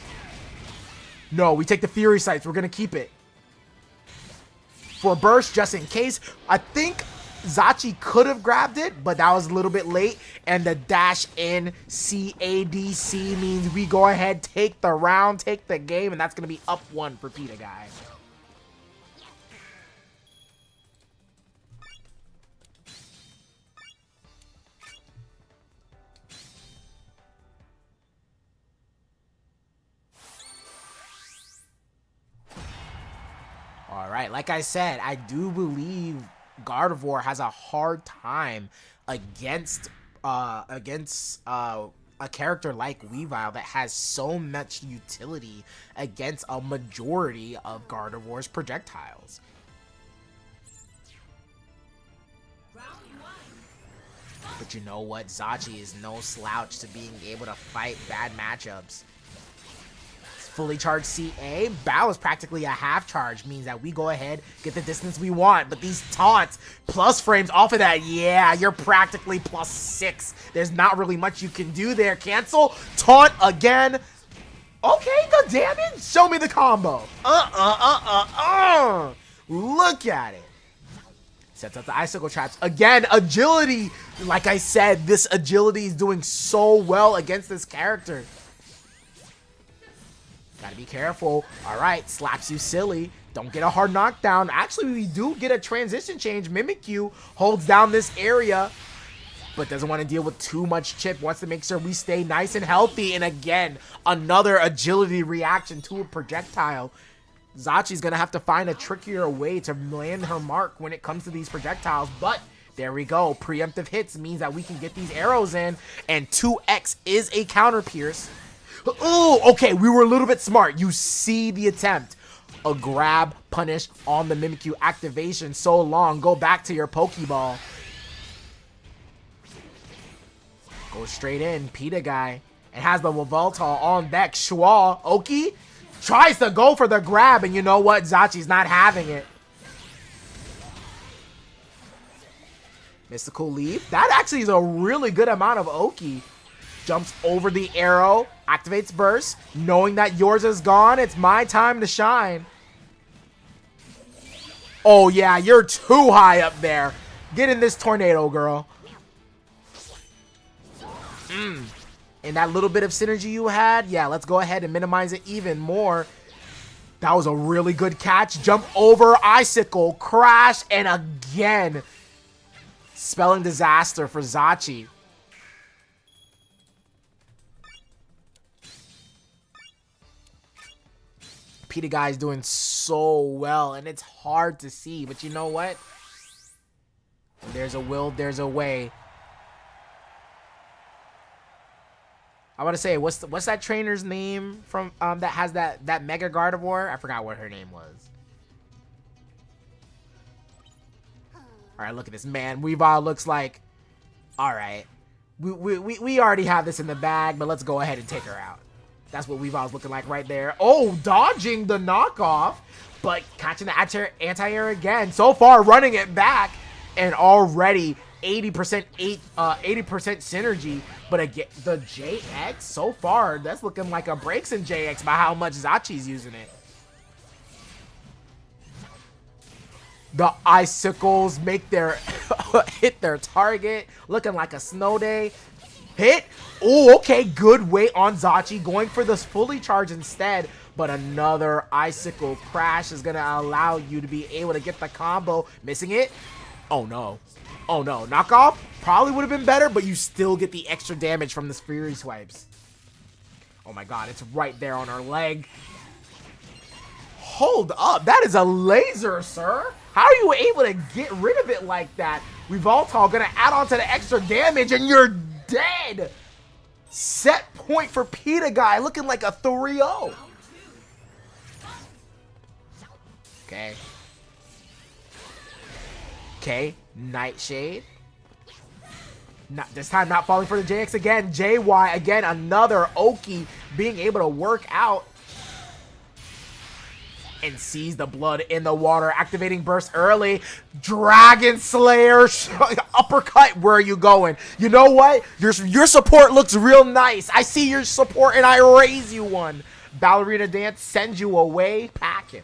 No, we take the Fury Sights. We're going to keep it. For burst, just in case. I think Zachi could have grabbed it, but that was a little bit late. And the dash in CADC means we go ahead, take the round, take the game, and that's going to be up 1 for PitaGuy. All right, like I said, I do believe Gardevoir has a hard time against a character like Weavile that has so much utility against a majority of Gardevoir's projectiles. But you know what? Zachi is no slouch to being able to fight bad matchups. Fully charged CA. Bow is practically a half charge, means that we go ahead, get the distance we want. But these taunts, plus frames off of that, yeah, you're practically +6. There's not really much you can do there. Cancel, taunt again. Okay, the damage. Show me the combo. Look at it. Sets up the icicle traps. Again, agility. Like I said, this agility is doing so well against this character. Gotta be careful. All right, slaps you silly. Don't get a hard knockdown. Actually, we do get a transition change. Mimikyu holds down this area, but doesn't want to deal with too much chip. Wants to make sure we stay nice and healthy. And again, another agility reaction to a projectile. Zachi's gonna have to find a trickier way to land her mark when it comes to these projectiles, but there we go. Preemptive hits means that we can get these arrows in, and 2x is a counter pierce. Oh, okay, we were a little bit smart. You see the attempt. A grab, punish on the Mimikyu activation so long. Go back to your Pokeball. Go straight in, PitaGuy. And has the Weavile on deck. Schwa, Oki tries to go for the grab, and you know what? Zachi's not having it. Mystical Leaf. That actually is a really good amount of Oki. Jumps over the arrow, activates burst, knowing that yours is gone. It's my time to shine. Oh yeah, you're too high up there. Get in this tornado, girl. And that little bit of synergy you had, yeah, let's go ahead and minimize it even more. That was a really good catch. Jump over, icicle, crash, and again, spelling disaster for Zachi. PitaGuy is doing so well, and it's hard to see, but you know what? When there's a will, there's a way. I want to say, what's that trainer's name from that has that Mega Gardevoir? I forgot what her name was. All right, look at this, man. Weavile looks like, all right, we already have this in the bag, but let's go ahead and take her out. That's what Weavile's looking like right there. Oh, dodging the knockoff, but catching the anti-air again. So far, running it back, and already 80% synergy. But again, the JX, so far, that's looking like a Braixen JX by how much Zachi's using it. The icicles make their hit their target, looking like a snow day. Hit. Oh, okay, good weight on Zachi, going for this fully charge instead, but another icicle crash is gonna allow you to be able to get the combo. Missing it. Oh no. Oh no. Knockoff probably would have been better, but you still get the extra damage from the Fury swipes. Oh my god, it's right there on her leg. Hold up, that is a laser, sir. How are you able to get rid of it like that? Weavile gonna add on to the extra damage, and you're dead. Set point for PitaGuy, looking like a 3-0. Okay. Okay, Nightshade. Not this time, not falling for the JX again. JY again, another Oki being able to work out. and sees the blood in the water. Activating burst early. Dragon Slayer uppercut. Where are you going? You know what? Your support looks real nice. I see your support and I raise you one. Ballerina dance sends you away. Packing.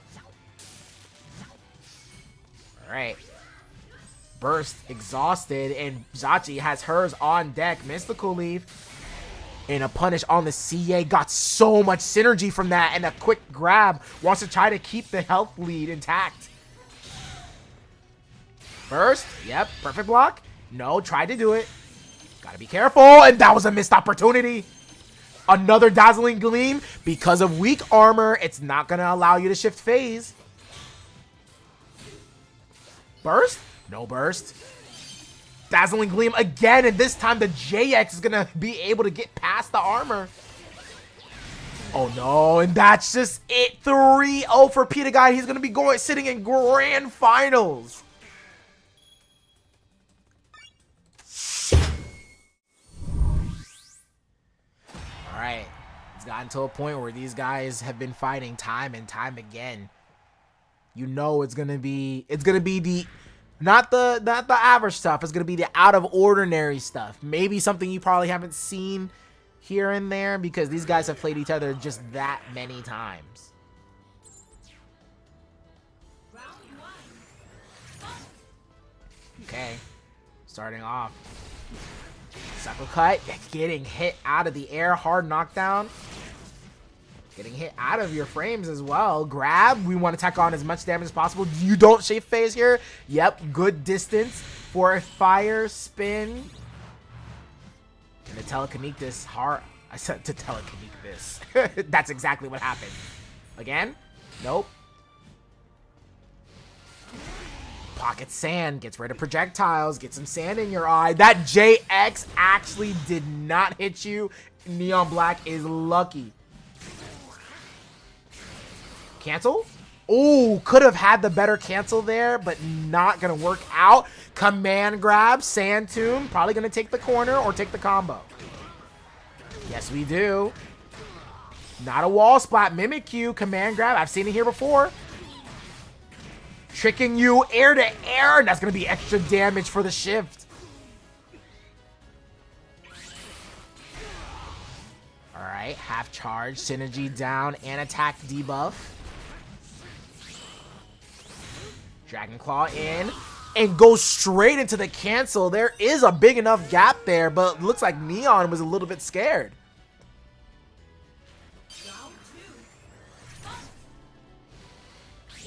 All right. Burst exhausted, and Zachi has hers on deck. Mystical Leaf and a punish on the CA. Got so much synergy from that, and a quick grab. Wants to try to keep the health lead intact. Burst, yep, perfect block. No, tried to do it. Gotta be careful, and that was a missed opportunity. Another Dazzling Gleam. Because of weak armor, it's not gonna allow you to shift phase. Burst? No burst. Dazzling Gleam again, and this time the JX is gonna be able to get past the armor. Oh no, and that's just it. 3-0 for PitaGuy. He's gonna be sitting in grand finals. Alright. It's gotten to a point where these guys have been fighting time and time again. You know it's gonna be the not the average stuff. It's gonna be the out of ordinary stuff. Maybe something you probably haven't seen here and there because these guys have played each other just that many times. Okay, starting off. Suckle cut, getting hit out of the air, hard knockdown. Getting hit out of your frames as well. Grab. We want to tack on as much damage as possible. You don't shape phase here. Yep. Good distance for a fire spin. And to telekinetic this hard. I said to telekinetic this. That's exactly what happened. Again. Nope. Pocket sand. Gets rid of projectiles. Get some sand in your eye. That JX actually did not hit you. NeonBlakk is lucky. Cancel? Oh, could have had the better cancel there, but not going to work out. Command grab, Sand Tomb. Probably going to take the corner or take the combo. Yes, we do. Not a wall splat. Mimikyu, command grab. I've seen it here before. Tricking you air to air, and that's going to be extra damage for the shift. All right, half charge, synergy down, and attack debuff. Dragon Claw in and goes straight into the cancel. There is a big enough gap there, but looks like Neon was a little bit scared.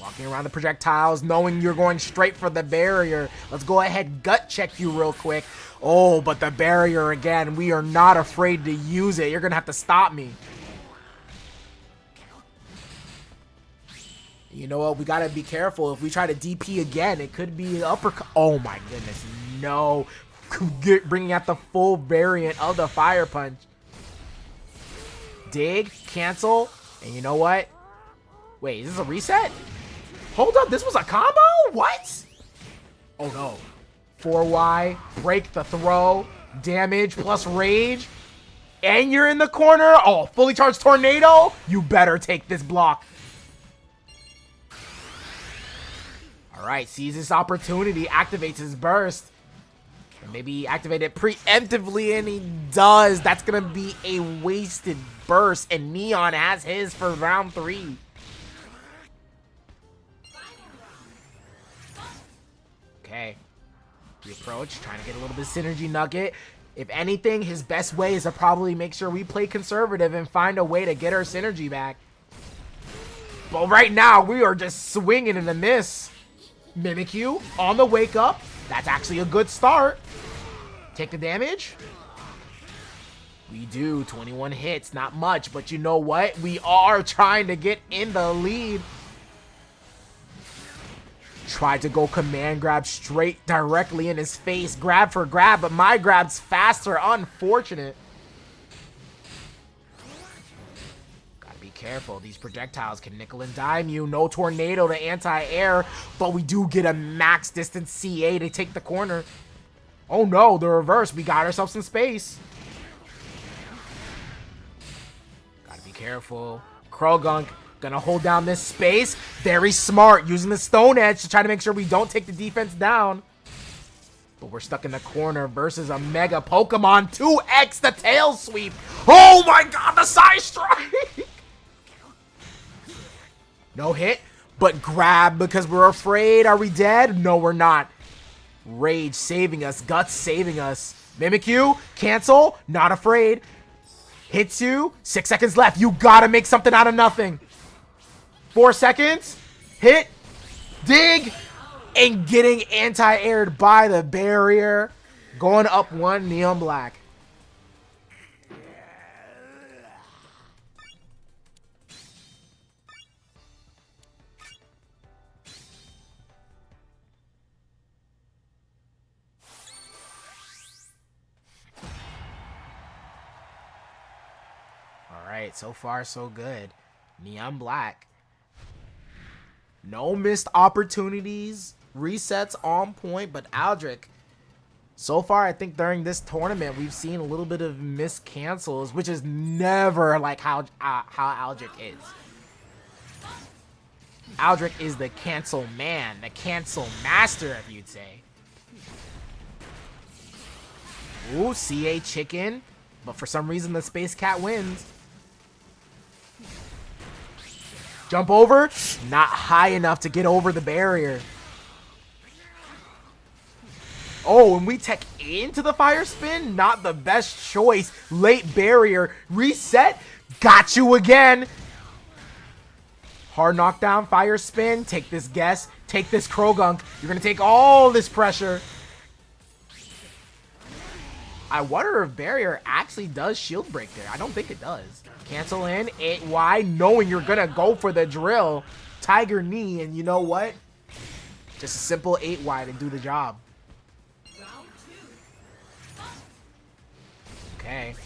Walking around the projectiles, knowing you're going straight for the barrier. Let's go ahead, gut check you real quick. Oh, but the barrier again. We are not afraid to use it. You're going to have to stop me. You know what? We got to be careful. If we try to DP again, it could be an uppercut. Oh my goodness. No. Bringing out the full variant of the Fire Punch. Dig. Cancel. And you know what? Wait, is this a reset? Hold up. This was a combo? What? Oh no. 4Y. Break the throw. Damage plus rage. And you're in the corner. Oh, fully charged tornado. You better take this block. Alright, sees this opportunity, activates his burst. And maybe activate it preemptively, and he does. That's going to be a wasted burst, and Neon has his for round 3. Okay. The approach, trying to get a little bit of synergy nugget. If anything, his best way is to probably make sure we play conservative and find a way to get our synergy back. But right now, we are just swinging in the miss. Mimikyu on the wake up. That's actually a good start. Take the damage. We do. 21 hits. Not much, but you know what? We are trying to get in the lead. Tried to go command grab straight directly in his face. Grab for grab, but my grab's faster. Unfortunate. Careful, these projectiles can nickel and dime you. No tornado to anti-air, but we do get a max distance CA to take the corner. Oh no, the reverse. We got ourselves some space. Gotta be careful. Krogunk Gonna hold down this space. Very smart, using the Stone Edge to try to make sure we don't take the defense down. But we're stuck in the corner versus a Mega Pokemon. 2x the tail sweep. Oh my god, the side strike. No hit, but grab because we're afraid. Are we dead? No, we're not. Rage saving us. Guts saving us. Mimikyu, cancel. Not afraid. Hits you. 6 seconds left. You gotta make something out of nothing. 4 seconds. Hit. Dig. And getting anti-aired by the barrier. Going up 1, NeonBlakk. Alright, so far so good. NeonBlakk. No missed opportunities. Resets on point, but Aldrake, so far I think during this tournament we've seen a little bit of missed cancels, which is never like how Aldrake is. Aldrake is the cancel man, the cancel master, if you'd say. Ooh, CA chicken, but for some reason the Space Cat wins. Jump over, not high enough to get over the barrier. Oh, and we tech into the fire spin? Not the best choice. Late barrier. Reset. Got you again. Hard knockdown, fire spin. Take this guess. Take this Krogunk. You're going to take all this pressure. I wonder if barrier actually does shield break there. I don't think it does. Cancel in. 8Y, knowing you're going to go for the drill. Tiger knee, and you know what? Just a simple 8Y to do the job. Okay.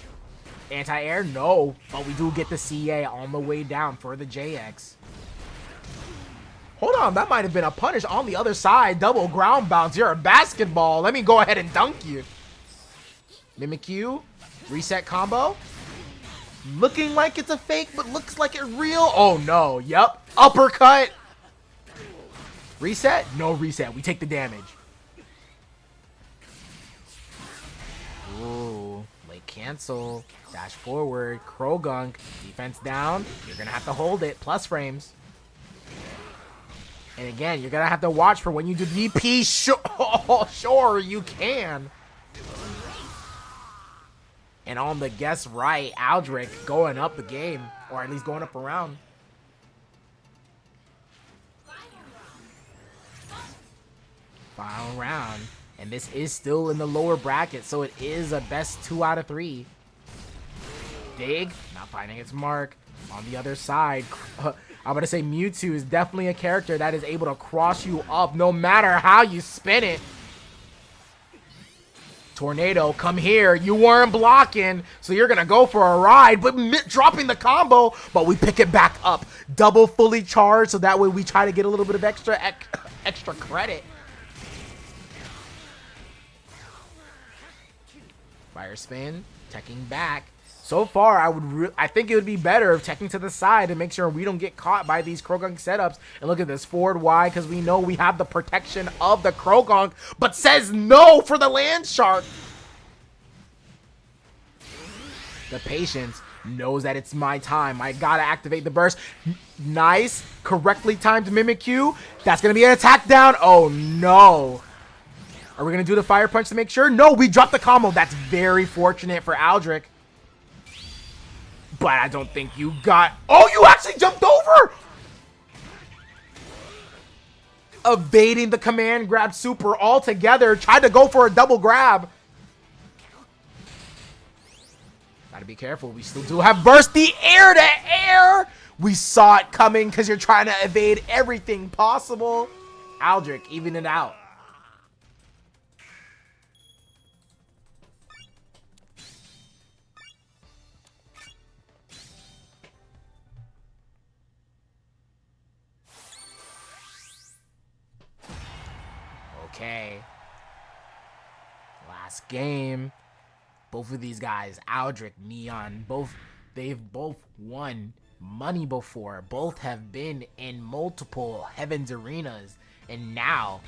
Anti-air? No. But we do get the CA on the way down for the JX. Hold on. That might have been a punish on the other side. Double ground bounce. You're a basketball. Let me go ahead and dunk you. Mimikyu. Reset combo. Looking like it's a fake, but looks like it's real. Oh, no. Yep. Uppercut. Reset? No reset. We take the damage. Ooh. Cancel, dash forward, Krogunk, defense down. You're gonna have to hold it, plus frames. And again, you're gonna have to watch for when you do DP. Sure, you can. And on the guess right, Aldrake going up the game, or at least going up around. Final round. And this is still in the lower bracket, so it is a best 2 out of 3. Dig, not finding its mark. On the other side, I'm going to say Mewtwo is definitely a character that is able to cross you up no matter how you spin it. Tornado, come here. You weren't blocking, so you're going to go for a ride, but dropping the combo, but we pick it back up. Double fully charged, so that way we try to get a little bit of extra credit. Fire spin, teching back. So far, I think it would be better if teching to the side to make sure we don't get caught by these Krogunk setups. And look at this, forward Y, because we know we have the protection of the Krogunk, but says no for the Land Shark. The patience knows that it's my time. I gotta activate the burst. Nice, correctly timed Mimikyu. That's gonna be an attack down. Oh no. Are we going to do the fire punch to make sure? No, we dropped the combo. That's very fortunate for Aldrake. But I don't think you got... Oh, you actually jumped over! Evading the command grab super altogether. Tried to go for a double grab. Gotta be careful. We still do have burst. The air to air! We saw it coming because you're trying to evade everything possible. Aldrake, even it out. Okay. Last game. Both of these guys, Aldrake, Neon, they've both won money before. Both have been in multiple Heaven's Arenas. And now,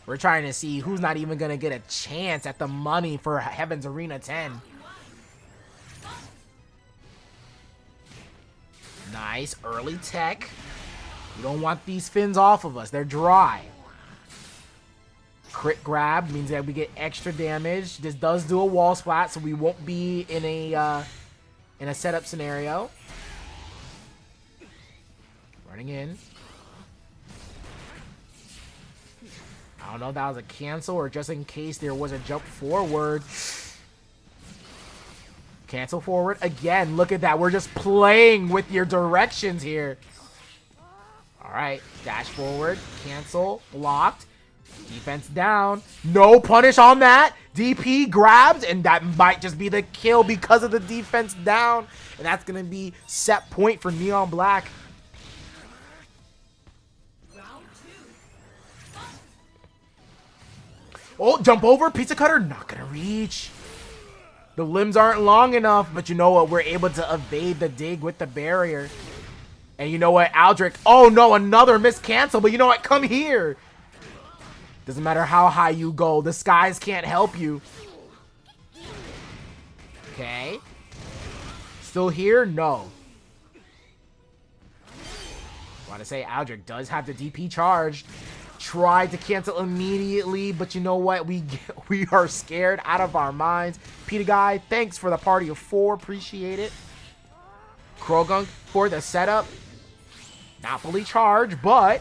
we're trying to see who's not even going to get a chance at the money for Heaven's Arena 10. Nice early tech. We don't want these fins off of us. They're dry. Crit grab means that we get extra damage. This does do a wall splat, so we won't be in a setup scenario. Running in. I don't know if that was a cancel or just in case there was a jump forward. Cancel forward again. Look at that. We're just playing with your directions here. All right. Dash forward. Cancel. Blocked. Defense down. No punish on that. DP grabbed, and that might just be the kill because of the defense down. And that's going to be set point for NeonBlakk. Oh, jump over. Pizza cutter. Not going to reach. The limbs aren't long enough, but you know what? We're able to evade the dig with the barrier. And you know what? Aldrake. Oh, no. Another missed cancel. But you know what? Come here. Doesn't matter how high you go. The skies can't help you. Okay. Still here? No. I want to say Aldrake does have the DP charged. Tried to cancel immediately, but you know what? We are scared out of our minds. PitaGuy, thanks for the party of 4. Appreciate it. Krogunk for the setup. Not fully charged, but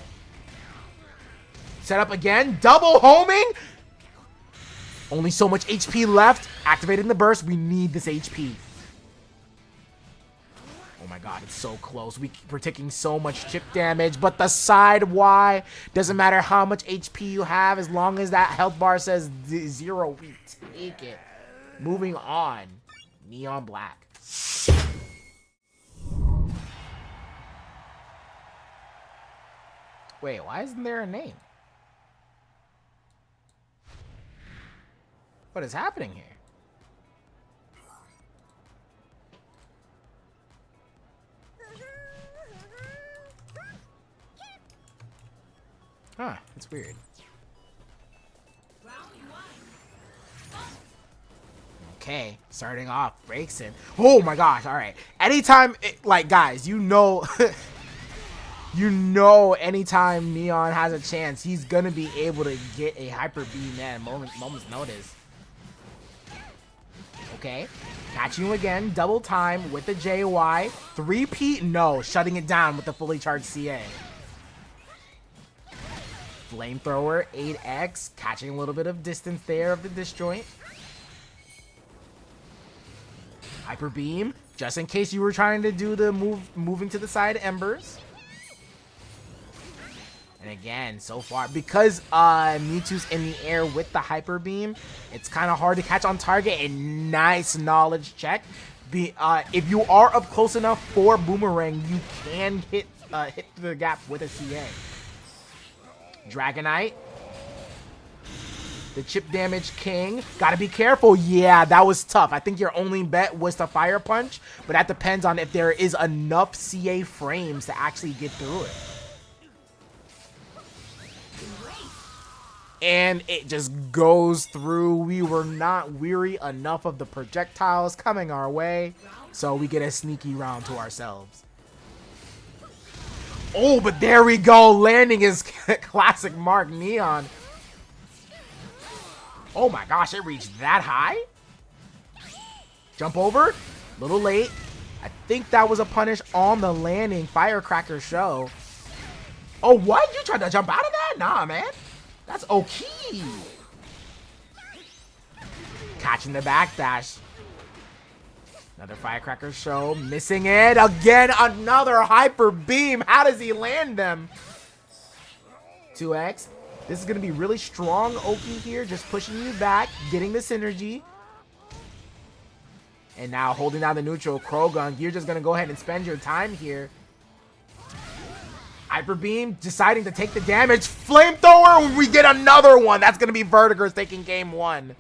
setup again. Double homing. Only so much HP left. Activating the burst. We need this HP. Oh my god, it's so close. We're taking so much chip damage, but the side Y, doesn't matter how much HP you have, as long as that health bar says 0, we take it. Moving on. NeonBlakk. Wait, why isn't there a name? What is happening here? Huh, that's weird. Okay, starting off, Braixen. Oh my gosh, alright. Anytime, like, guys, you know, anytime Neon has a chance, he's gonna be able to get a Hyper Beam at a moment's notice. Okay, catching you again, double time with the JY. 3P, no, shutting it down with the fully charged CA. Flamethrower, 8X, catching a little bit of distance there of the disjoint. Hyper Beam, just in case you were trying to do the moving to the side embers. And again, so far, because Mewtwo's in the air with the Hyper Beam, it's kind of hard to catch on target. A nice knowledge check. If you are up close enough for Boomerang, you can hit the gap with a CA. Dragonite. The chip damage king. Gotta be careful. Yeah, that was tough. I think your only bet was to Fire Punch, but that depends on if there is enough CA frames to actually get through it. And it just goes through. We were not weary enough of the projectiles coming our way, so we get a sneaky round to ourselves. Oh, but there we go. Landing his classic mark, Neon. Oh my gosh, it reached that high? Jump over. Little late. I think that was a punish on the landing. Firecracker show. Oh, what? You tried to jump out of that? Nah, man. That's okay. Catching the backdash. Another Firecracker show. Missing it. Again, another Hyper Beam. How does he land them? 2X. This is going to be really strong, Oki here. Just pushing you back. Getting the synergy. And now holding down the neutral. Krogunk, you're just going to go ahead and spend your time here. Hyper Beam deciding to take the damage. Flamethrower. We get another one. That's going to be Virtigris taking game 1.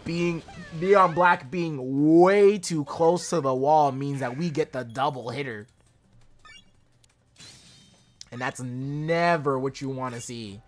NeonBlakk being way too close to the wall means that we get the double hitter. And that's never what you want to see.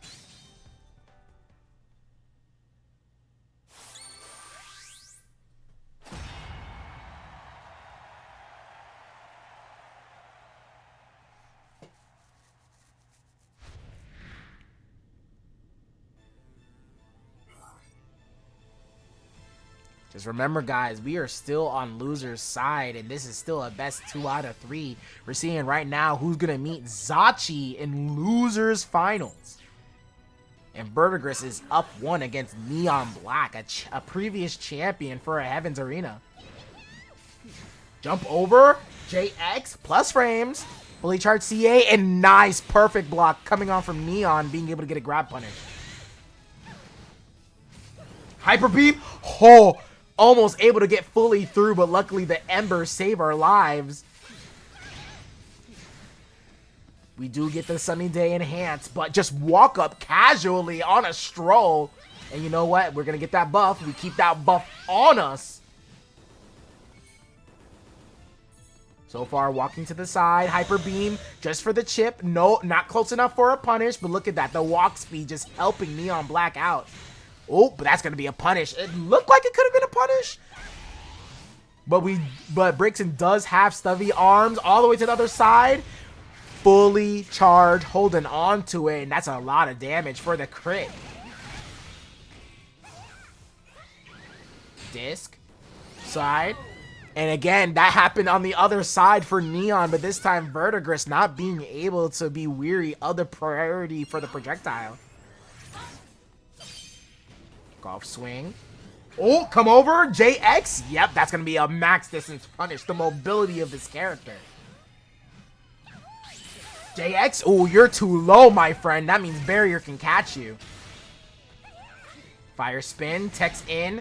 Just remember, guys, we are still on loser's side, and this is still a best 2 out of 3. We're seeing right now who's going to meet Zachi in loser's finals. And Virtigris is up 1 against NeonBlakk, a previous champion for a Heaven's Arena. Jump over, JX, plus frames, fully charged CA, and nice, perfect block coming on from Neon, being able to get a grab punish. Hyper Beam, oh! Almost able to get fully through, but luckily the Embers save our lives. We do get the Sunny Day Enhance, but just walk up casually on a stroll. And you know what? We're going to get that buff. We keep that buff on us. So far, walking to the side. Hyper Beam just for the chip. No, not close enough for a punish, but look at that. The walk speed just helping NeonBlakk out. Oh, but that's going to be a punish. It looked like it could have been a punish. But Braixen does have stubby arms all the way to the other side. Fully charged, holding on to it. And that's a lot of damage for the crit. Disc. Side. And again, that happened on the other side for Neon. But this time, Virtigris not being able to be weary of the priority for the projectile. Golf swing. Oh, come over. JX. Yep, that's going to be a max distance punish. The mobility of this character. JX. Oh, you're too low, my friend. That means barrier can catch you. Fire spin. Text in.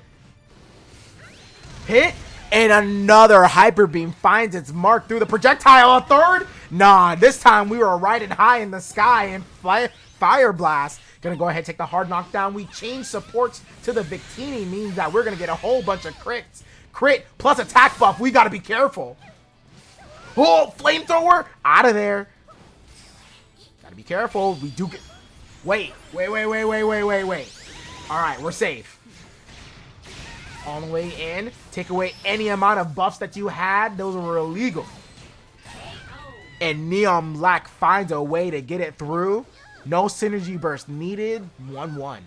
Hit. And another Hyper Beam finds its mark through the projectile. A third? Nah, this time we were riding high in the sky and Fire Blast. Gonna go ahead and take the hard knockdown. We change supports to the Victini, means that we're gonna get a whole bunch of crits. Crit plus attack buff. We gotta be careful. Oh, flamethrower out of there. Gotta be careful. We do get. Wait. All right, we're safe. On the way in, take away any amount of buffs that you had. Those were illegal. And NeonBlakk finds a way to get it through. No synergy burst needed. 1-1.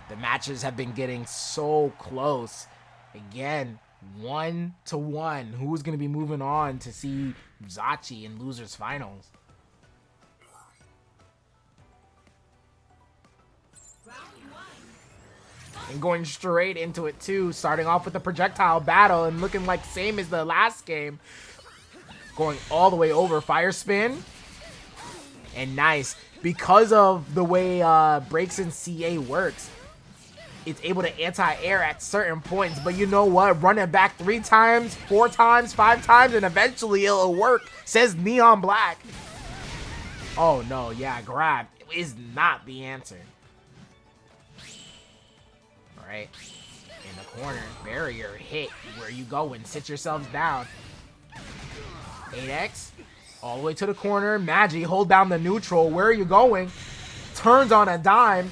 The matches have been getting so close. Again, 1-1. Who's going to be moving on to see Zachi in losers finals? And going straight into it too, starting off with the projectile battle and looking like same as the last game. Going all the way over, fire spin. And nice. Because of the way Braixen CA works, it's able to anti-air at certain points. But you know what? Run it back 3 times, 4 times, 5 times, and eventually it'll work, says NeonBlakk. Oh no, yeah, grab is not the answer. Alright. In the corner, barrier hit. Where you going? Sit yourselves down. 8X. All the way to the corner. Magi, hold down the neutral. Where are you going? Turns on a dime.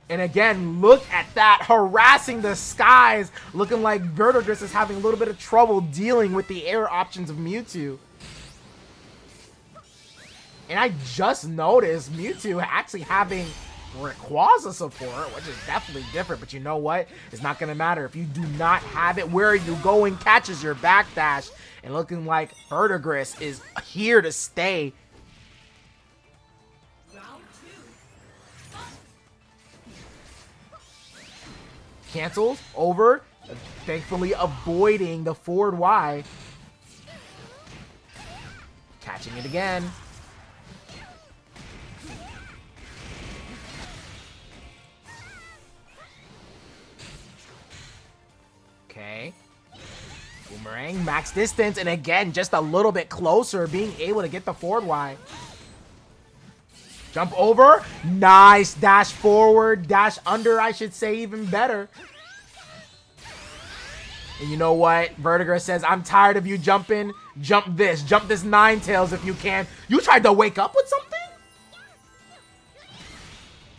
And again, look at that. Harassing the skies. Looking like Virtigris is having a little bit of trouble dealing with the air options of Mewtwo. And I just noticed Mewtwo actually having Rayquaza support, which is definitely different. But you know what? It's not going to matter. If you do not have it, where are you going? Catches your backdash. And looking like Virtigris is here to stay. Cancels over. Thankfully avoiding the forward Y. Catching it again. Okay. Boomerang, max distance, and again, just a little bit closer, being able to get the forward Y. Jump over. Nice. Dash forward. Dash under, I should say, even better. And you know what? Virtigris says, I'm tired of you jumping. Jump this. Jump this Ninetales if you can. You tried to wake up with something?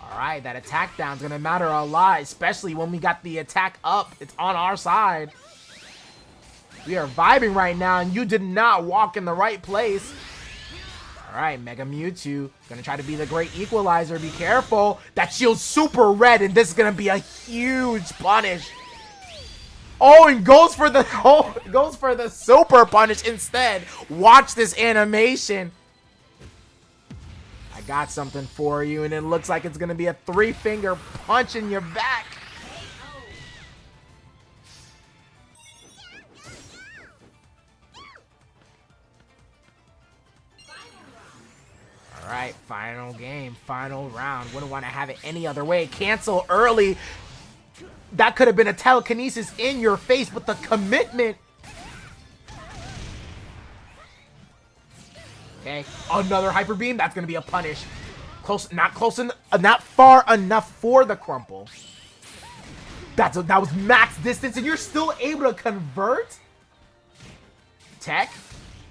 Alright, that attack down is going to matter a lot, especially when we got the attack up. It's on our side. We are vibing right now, and you did not walk in the right place. Alright, Mega Mewtwo. Gonna try to be the great equalizer. Be careful. That shield's super red, and this is gonna be a huge punish. Oh, and goes for the super punish instead. Watch this animation. I got something for you, and it looks like it's gonna be a 3-finger punch in your back. Alright, final game, final round. Wouldn't want to have it any other way. Cancel early. That could have been a telekinesis in your face, but the commitment. Okay, another hyper beam. That's gonna be a punish. Not far enough for the crumple. That was max distance, and you're still able to convert. Tech.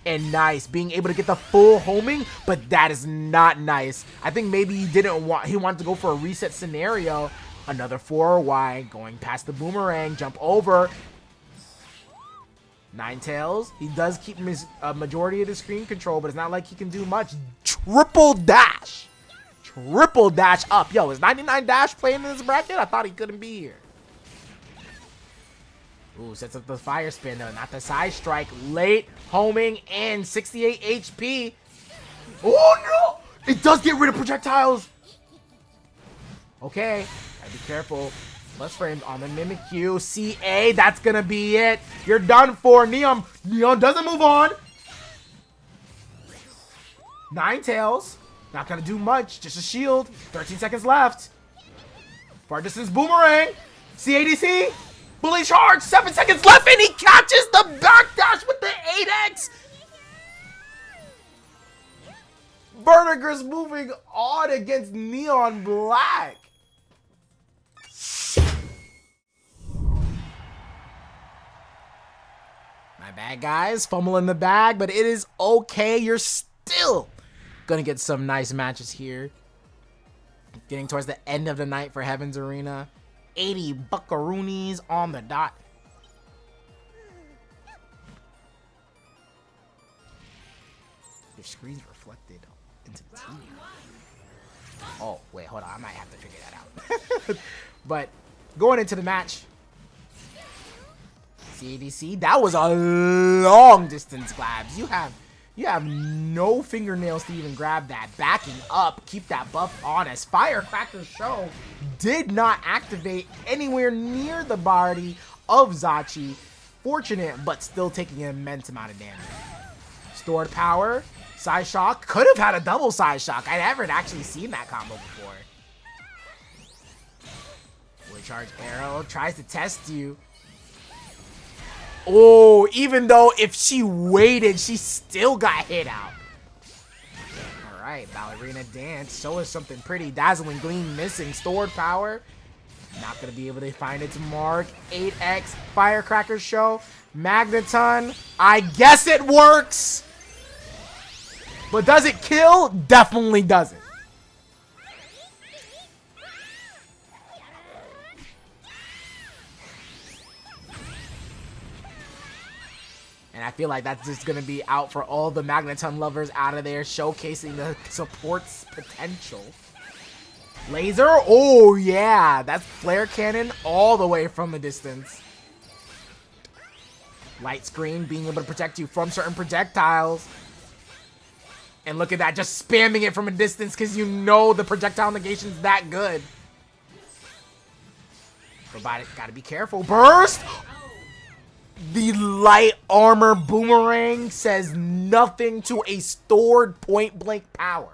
And nice, being able to get the full homing, but that is not nice. I think maybe he wanted to go for a reset scenario. Another 4Y, going past the boomerang, jump over. Ninetales, he does keep his majority of the screen control, but it's not like he can do much. Triple dash up. Yo, is 99 Dash playing in this bracket? I thought he couldn't be here. Ooh, sets up the fire spin though, not the side strike. Late homing and 68 HP. Oh no! It does get rid of projectiles. Okay, gotta be careful. Plus frames on the Mimikyu. CA, that's gonna be it. You're done for. Neon doesn't move on. Ninetales, not gonna do much, just a shield. 13 seconds left. Far distance boomerang. CADC. Bully charge, 7 seconds left, and he catches the backdash with the 8X. Virtigris moving on against NeonBlakk. My bad, guys. Fumble in the bag, but it is okay. You're still gonna get some nice matches here. Getting towards the end of the night for Heaven's Arena. 80 buckaroonies on the dot. Your screen's reflected into the TV. Oh, wait, hold on. I might have to figure that out. But going into the match, CADC, that was a long distance grabs. You have no fingernails to even grab that. Backing up, keep that buff on as Firecracker Show did not activate anywhere near the body of Zachi. Fortunate, but still taking an immense amount of damage. Stored power, side shock, could have had a double side shock. I never actually seen that combo before. Fully charged arrow, tries to test you. Oh, even though if she waited, she still got hit out. Alright, ballerina dance. Show us something pretty. Dazzling gleam missing. Stored power. Not going to be able to find its mark. 8X. Firecracker Show. Magneton. I guess it works. But does it kill? Definitely doesn't. And I feel like that's just going to be out for all the Magneton lovers out of there, showcasing the support's potential. Laser? Oh, yeah. That's flare cannon all the way from the distance. Light screen, being able to protect you from certain projectiles. And look at that, just spamming it from a distance because you know the projectile negation's that good. Robotic, gotta be careful. Burst! The light armor boomerang says nothing to a stored point blank power.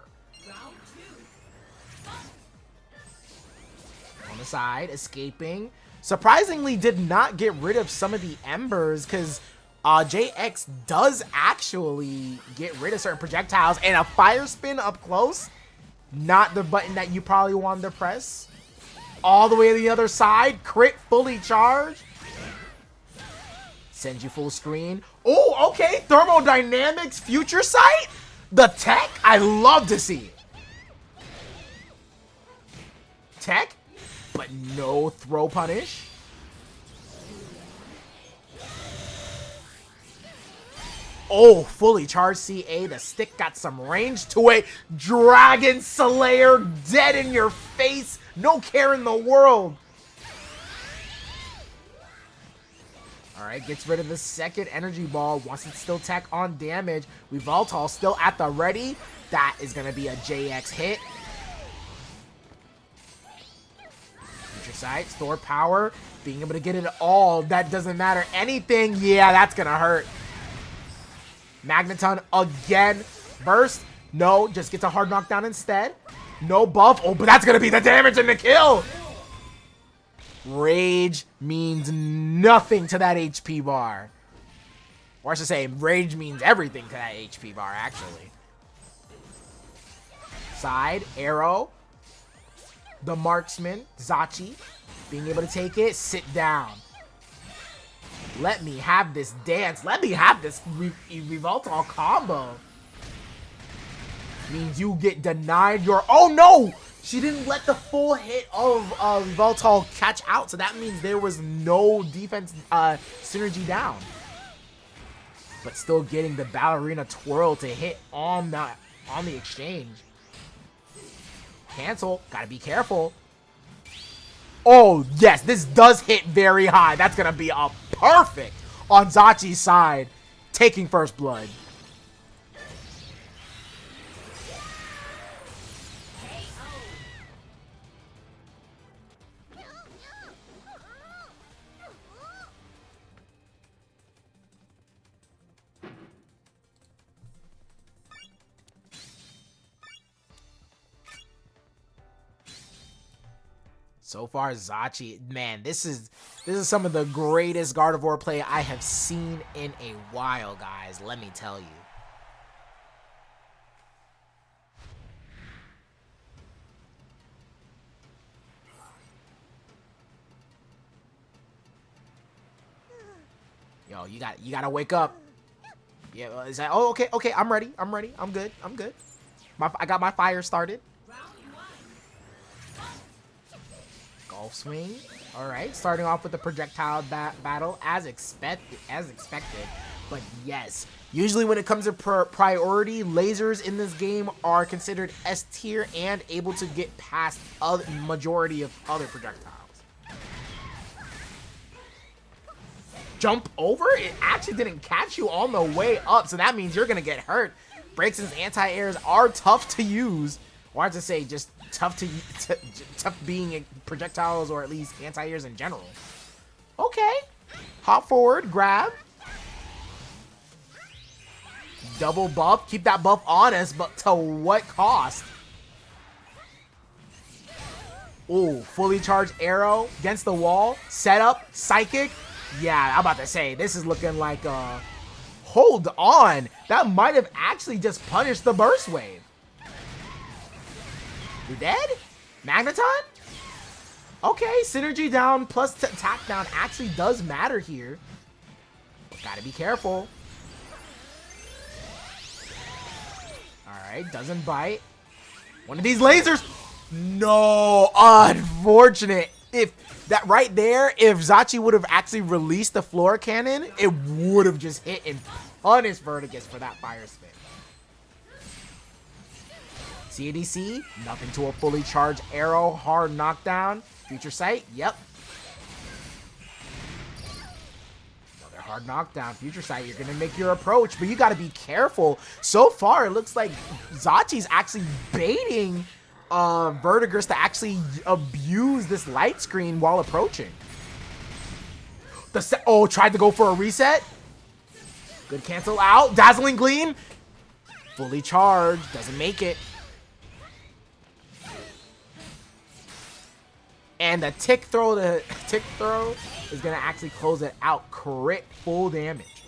On the side, escaping. Surprisingly, did not get rid of some of the embers because JX does actually get rid of certain projectiles, and a fire spin up close, not the button that you probably wanted to press. All the way to the other side, crit fully charged. Sends you full screen. Oh, okay, thermodynamics future sight. The tech, I love to see it. Tech, but no throw punish. Oh, fully charged CA. The stick got some range to it. Dragon Slayer dead in your face. No care in the world. Alright, gets rid of the second energy ball. Wants it still tech on damage. Weavile still at the ready. That is going to be a JX hit. Future sight, store power. Being able to get it all. That doesn't matter anything. Yeah, that's going to hurt. Magneton again. Burst. No, just gets a hard knockdown instead. No buff. Oh, but that's going to be the damage and the kill. Rage means nothing to that HP bar. Or I should say, rage means everything to that HP bar, actually. Side, arrow. The marksman, Zachi. Being able to take it, sit down. Let me have this dance. Let me have this Weavile combo. Means you get denied your... Oh, no! She didn't let the full hit of Weavile catch out, so that means there was no defense synergy down. But still getting the ballerina twirl to hit on the exchange. Cancel. Gotta be careful. Oh, yes, this does hit very high. That's gonna be a perfect on Zachi's side, taking first blood. So far, Zachi, man, this is some of the greatest Gardevoir play I have seen in a while, guys. Let me tell you. Yo, you gotta wake up. Yeah, is that? Oh, okay, I'm ready. I'm good. I got my fire started. Golf swing. All right, starting off with the projectile battle as expected. But yes, usually when it comes to priority, lasers in this game are considered S tier and able to get past a majority of other projectiles. Jump over? It actually didn't catch you on the way up, so that means you're gonna get hurt. Braixen's anti-airs are tough to use. Or I have to say, just tough being projectiles, or at least anti-airs in general. Okay. Hop forward, grab. Double buff. Keep that buff on us, but to what cost? Ooh, fully charged arrow against the wall. Setup, psychic. Yeah, I'm about to say, this is looking like a... Hold on. That might have actually just punished the burst wave. You're dead? Magneton? Okay, synergy down plus attack down actually does matter here. But gotta be careful. Alright, doesn't bite. One of these lasers. No, unfortunate. If that right there, if Zachi would have actually released the floor cannon, it would have just hit and punished Virtigris for that fire spin. CADC, nothing to a fully charged arrow, hard knockdown. Future sight, yep. Another hard knockdown. Future sight, you're going to make your approach, but you got to be careful. So far, it looks like Zachi's actually baiting Virtigris to actually abuse this light screen while approaching. Oh, tried to go for a reset. Good cancel out. Dazzling Gleam. Fully charged. Doesn't make it. And the tick throw is going to actually close it out. Crit full damage.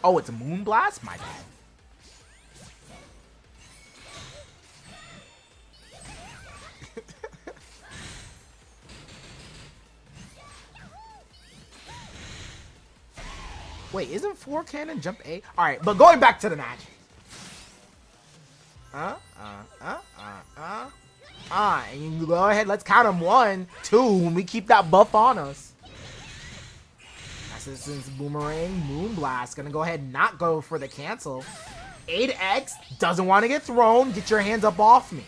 Oh, it's a Moonblast? My bad. Wait, isn't Floor Cannon jump A? Alright, but going back to the match. And you go ahead, let's count them. 1, 2, when we keep that buff on us. Assassin's Boomerang, Moonblast, gonna go ahead and not go for the cancel. 8X, doesn't want to get thrown, get your hands up off me.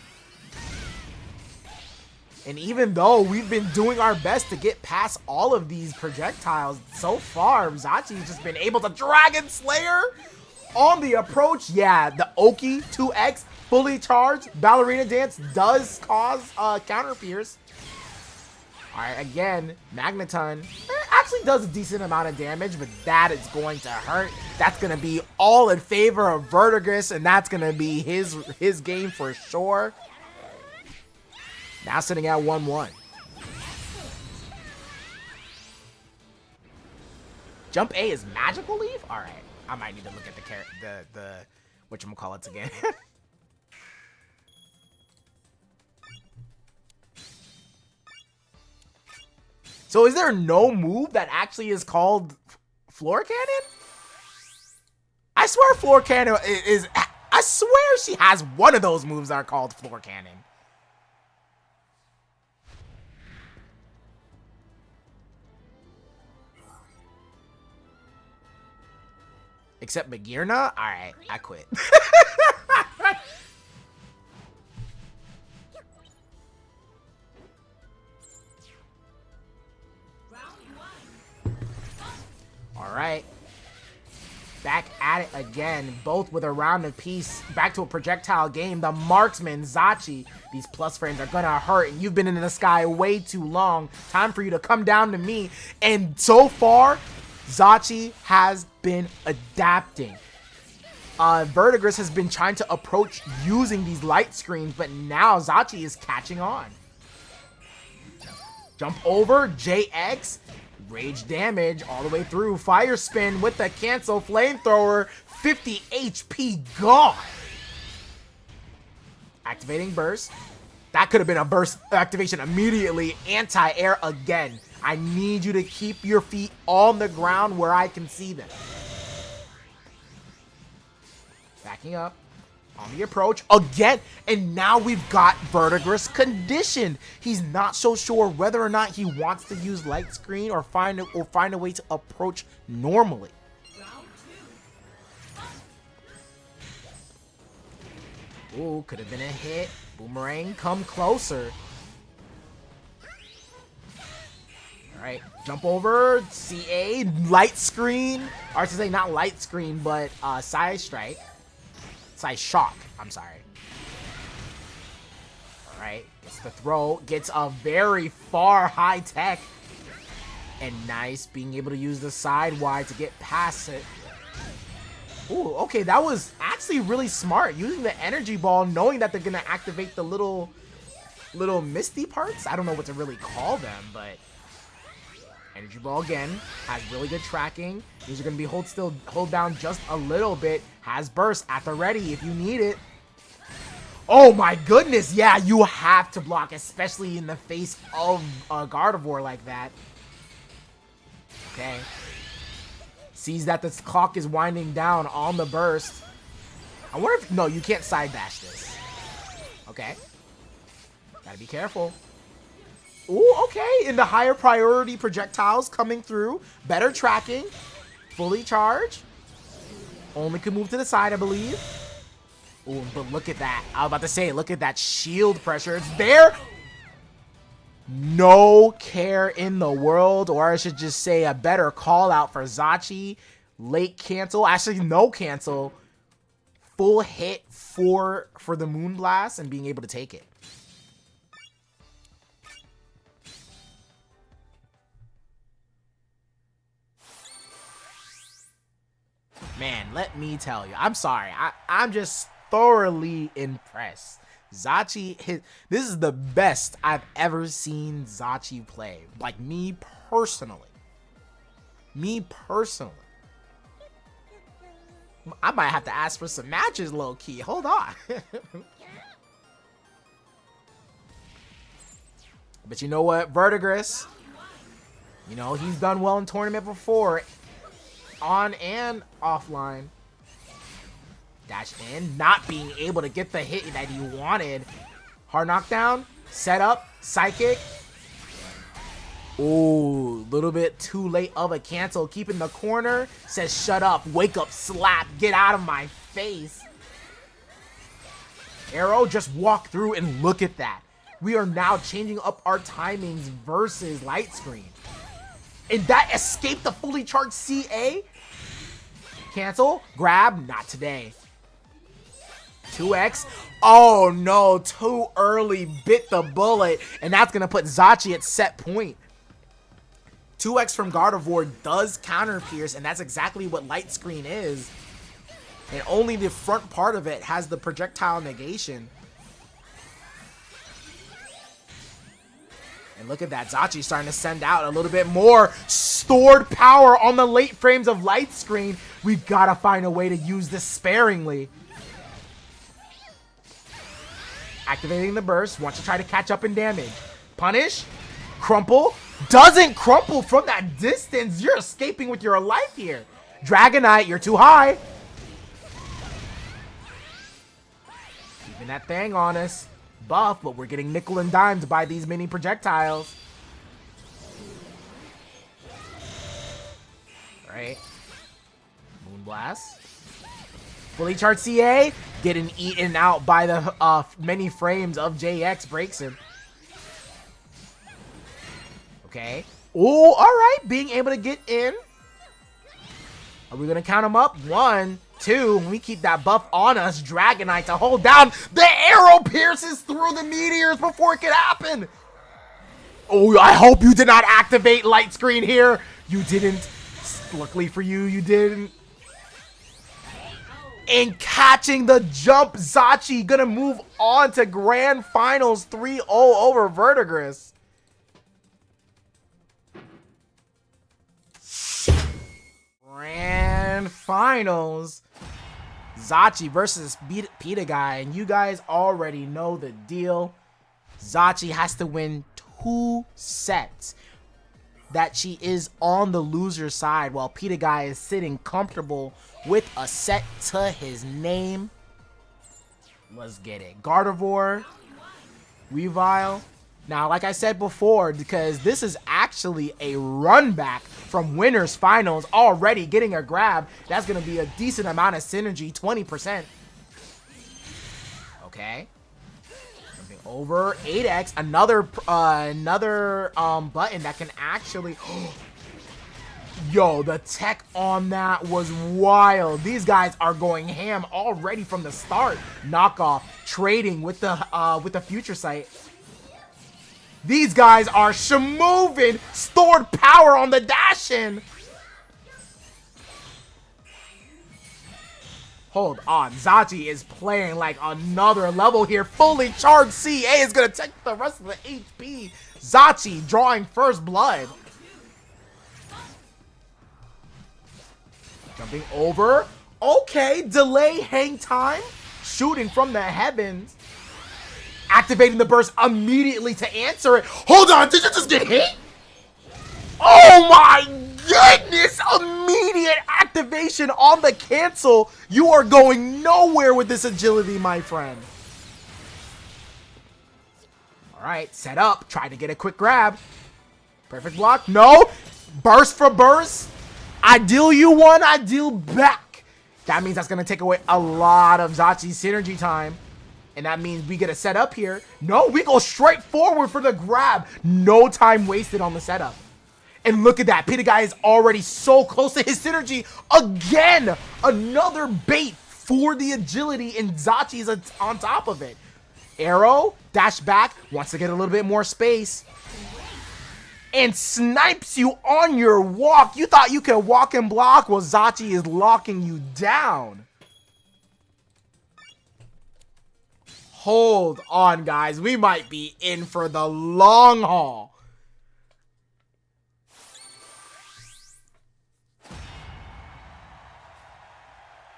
And even though we've been doing our best to get past all of these projectiles, so far, Zachi's just been able to Dragon Slayer on the approach. Yeah, the Oki 2X fully charged Ballerina Dance does cause counter pierce. All right, again, Magneton actually does a decent amount of damage, but that is going to hurt. That's going to be all in favor of Virtigris, and that's going to be his game for sure. Now sitting at 1-1. Jump A is Magical Leaf? All right. I might need to look at the whatchamacallits again. So is there no move that actually is called Floor Cannon? I swear Floor Cannon is... I swear she has one of those moves that are called Floor Cannon. Except Magearna? Alright, I quit. Alright. Back at it again. Both with a round apiece. Back to a projectile game. The marksman, Zachi. These plus frames are gonna hurt. And you've been in the sky way too long. Time for you to come down to me. And so far, Zachi has been adapting. Virtigris has been trying to approach using these light screens, but now Zachi is catching on. Jump over, JX, rage damage all the way through. Fire spin with the cancel flamethrower, 50 HP gone. Activating burst. That could have been a burst activation immediately. Anti-air again. I need you to keep your feet on the ground where I can see them. Backing up on the approach again. And now we've got Virtigris conditioned. He's not so sure whether or not he wants to use light screen or find a way to approach normally. Ooh, could have been a hit. Boomerang, come closer. Alright, jump over, CA, light screen. Or to say not light screen, but side strike. Side shock, I'm sorry. Alright, gets the throw, gets a very far high tech. And nice, being able to use the side wide to get past it. Ooh, okay, that was actually really smart. Using the energy ball, knowing that they're gonna activate the little misty parts. I don't know what to really call them, but energy ball again has really good tracking. These are gonna be hold down just a little bit. Has burst at the ready if you need it. Oh my goodness, yeah, you have to block, especially in the face of a Gardevoir like that. Okay. Sees that the clock is winding down on the burst. I wonder if... No, you can't side dash this. Okay. Gotta be careful. Ooh, okay. In the higher priority projectiles coming through. Better tracking. Fully charged. Only can move to the side, I believe. Ooh, but look at that. I was about to say, look at that shield pressure. It's there. No care in the world, or I should just say a better call out for Zachi. Late cancel, actually no cancel. Full hit for the Moonblast and being able to take it. Man, let me tell you. I'm sorry. I'm just thoroughly impressed. Zachi, this is the best I've ever seen Zachi play. Like, me personally. I might have to ask for some matches, low-key. Hold on. But you know what? Virtigris, you know, he's done well in tournament before. On and offline. Dash in, not being able to get the hit that he wanted. Hard knockdown, set up, psychic. Ooh, little bit too late of a cancel. Keeping the corner, says shut up, wake up, slap, get out of my face. Arrow, just walk through and look at that. We are now changing up our timings versus Light Screen. And that escaped the fully charged CA. Cancel, grab, not today. 2x. Oh no, too early, bit the bullet. And that's going to put Zachi at set point. 2x from Gardevoir does counter pierce, and that's exactly what Light Screen is. And only the front part of it has the projectile negation. And look at that, Zachi starting to send out a little bit more stored power on the late frames of Light Screen. We've got to find a way to use this sparingly. Activating the burst, wants to try to catch up in damage. Punish, crumple, doesn't crumple from that distance. You're escaping with your life here. Dragonite, you're too high. Keeping that thing on us. Buff, but we're getting nickel and dimes by these mini projectiles. Right. Moonblast. Fully charged CA. Getting eaten out by the many frames of JX Braixen. Okay. Oh, all right. Being able to get in. Are we going to count them up? 1, 2. We keep that buff on us. Dragonite to hold down. The arrow pierces through the meteors before it could happen. Oh, I hope you did not activate Light Screen here. You didn't. Luckily for you, you didn't. And catching the jump, Zachi gonna move on to Grand Finals 3-0 over Virtigris. Grand Finals. Zachi versus PitaGuy, and you guys already know the deal. Zachi has to win 2 sets. That she is on the loser side, while PitaGuy is sitting comfortable with a set to his name. Let's get it. Gardevoir, Weavile. Now, like I said before, because this is actually a run back from winners finals, already getting a grab. That's going to be a decent amount of synergy, 20%. Okay. Jumping over 8x, another button that can actually... Yo, the tech on that was wild. These guys are going ham already from the start. Knockoff, trading with the future sight. These guys are moving, stored power on the dash-in. Hold on, Zachi is playing like another level here. Fully charged CA is gonna take the rest of the HP. Zachi drawing first blood. Jumping over. Okay, delay hang time. Shooting from the heavens. Activating the burst immediately to answer it. Hold on, did you just get hit? Oh my goodness! Immediate activation on the cancel. You are going nowhere with this agility, my friend. Alright, set up. Try to get a quick grab. Perfect block. No. Burst for burst. I deal you one, I deal back. That means that's going to take away a lot of Zachi's synergy time. And that means we get a setup here. No, we go straight forward for the grab. No time wasted on the setup. And look at that. PitaGuy is already so close to his synergy. Again, another bait for the agility, and Zachi is on top of it. Arrow, dash back, wants to get a little bit more space. and snipes you on your walk. You thought you could walk and block? Well, Zachi is locking you down. Hold on, guys. We might be in for the long haul.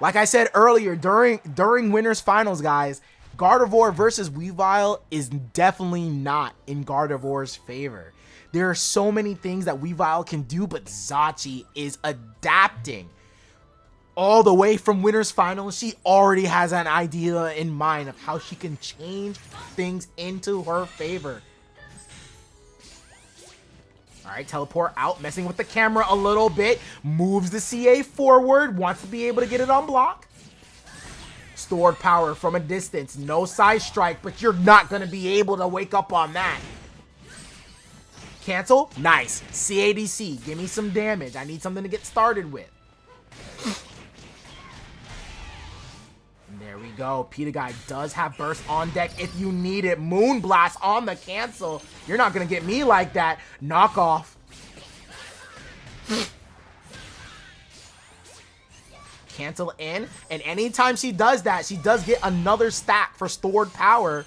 Like I said earlier, during Winners Finals, guys, Gardevoir versus Weavile is definitely not in Gardevoir's favor. There are so many things that Weavile can do, but Zachi is adapting. All the way from Winners Finals, she already has an idea in mind of how she can change things into her favor. Alright, teleport out, messing with the camera a little bit. Moves the CA forward, wants to be able to get it on block. Stored power from a distance, no side strike, but you're not going to be able to wake up on that. Cancel, nice. CADC, give me some damage. I need something to get started with. And there we go. PitaGuy does have burst on deck if you need it. Moonblast on the cancel. You're not going to get me like that. Knock off. Cancel in. And anytime she does that, she does get another stack for stored power.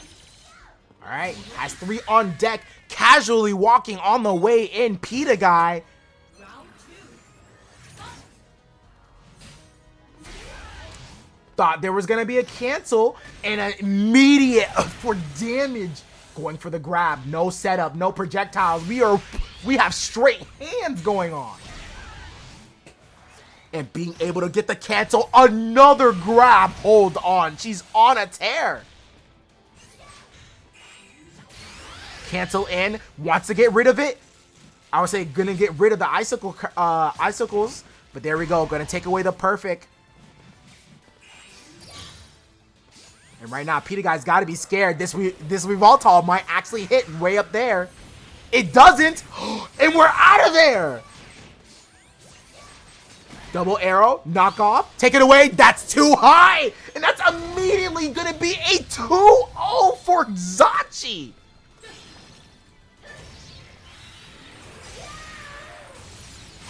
All right. Has 3 on deck. Casually walking on the way in. PitaGuy. Thought there was going to be a cancel and an immediate for damage. Going for the grab. No setup. No projectiles. We have straight hands going on. And being able to get the cancel. Another grab. Hold on. She's on a tear. Cancel in. Wants to get rid of it. I would say gonna get rid of the icicles. But there we go. Gonna take away the perfect. And right now, PitaGuy's got to be scared. This Weavile might actually hit way up there. It doesn't. And we're out of there. Double arrow. Knock off. Take it away. That's too high. And that's immediately going to be a 2-0 for Zachi.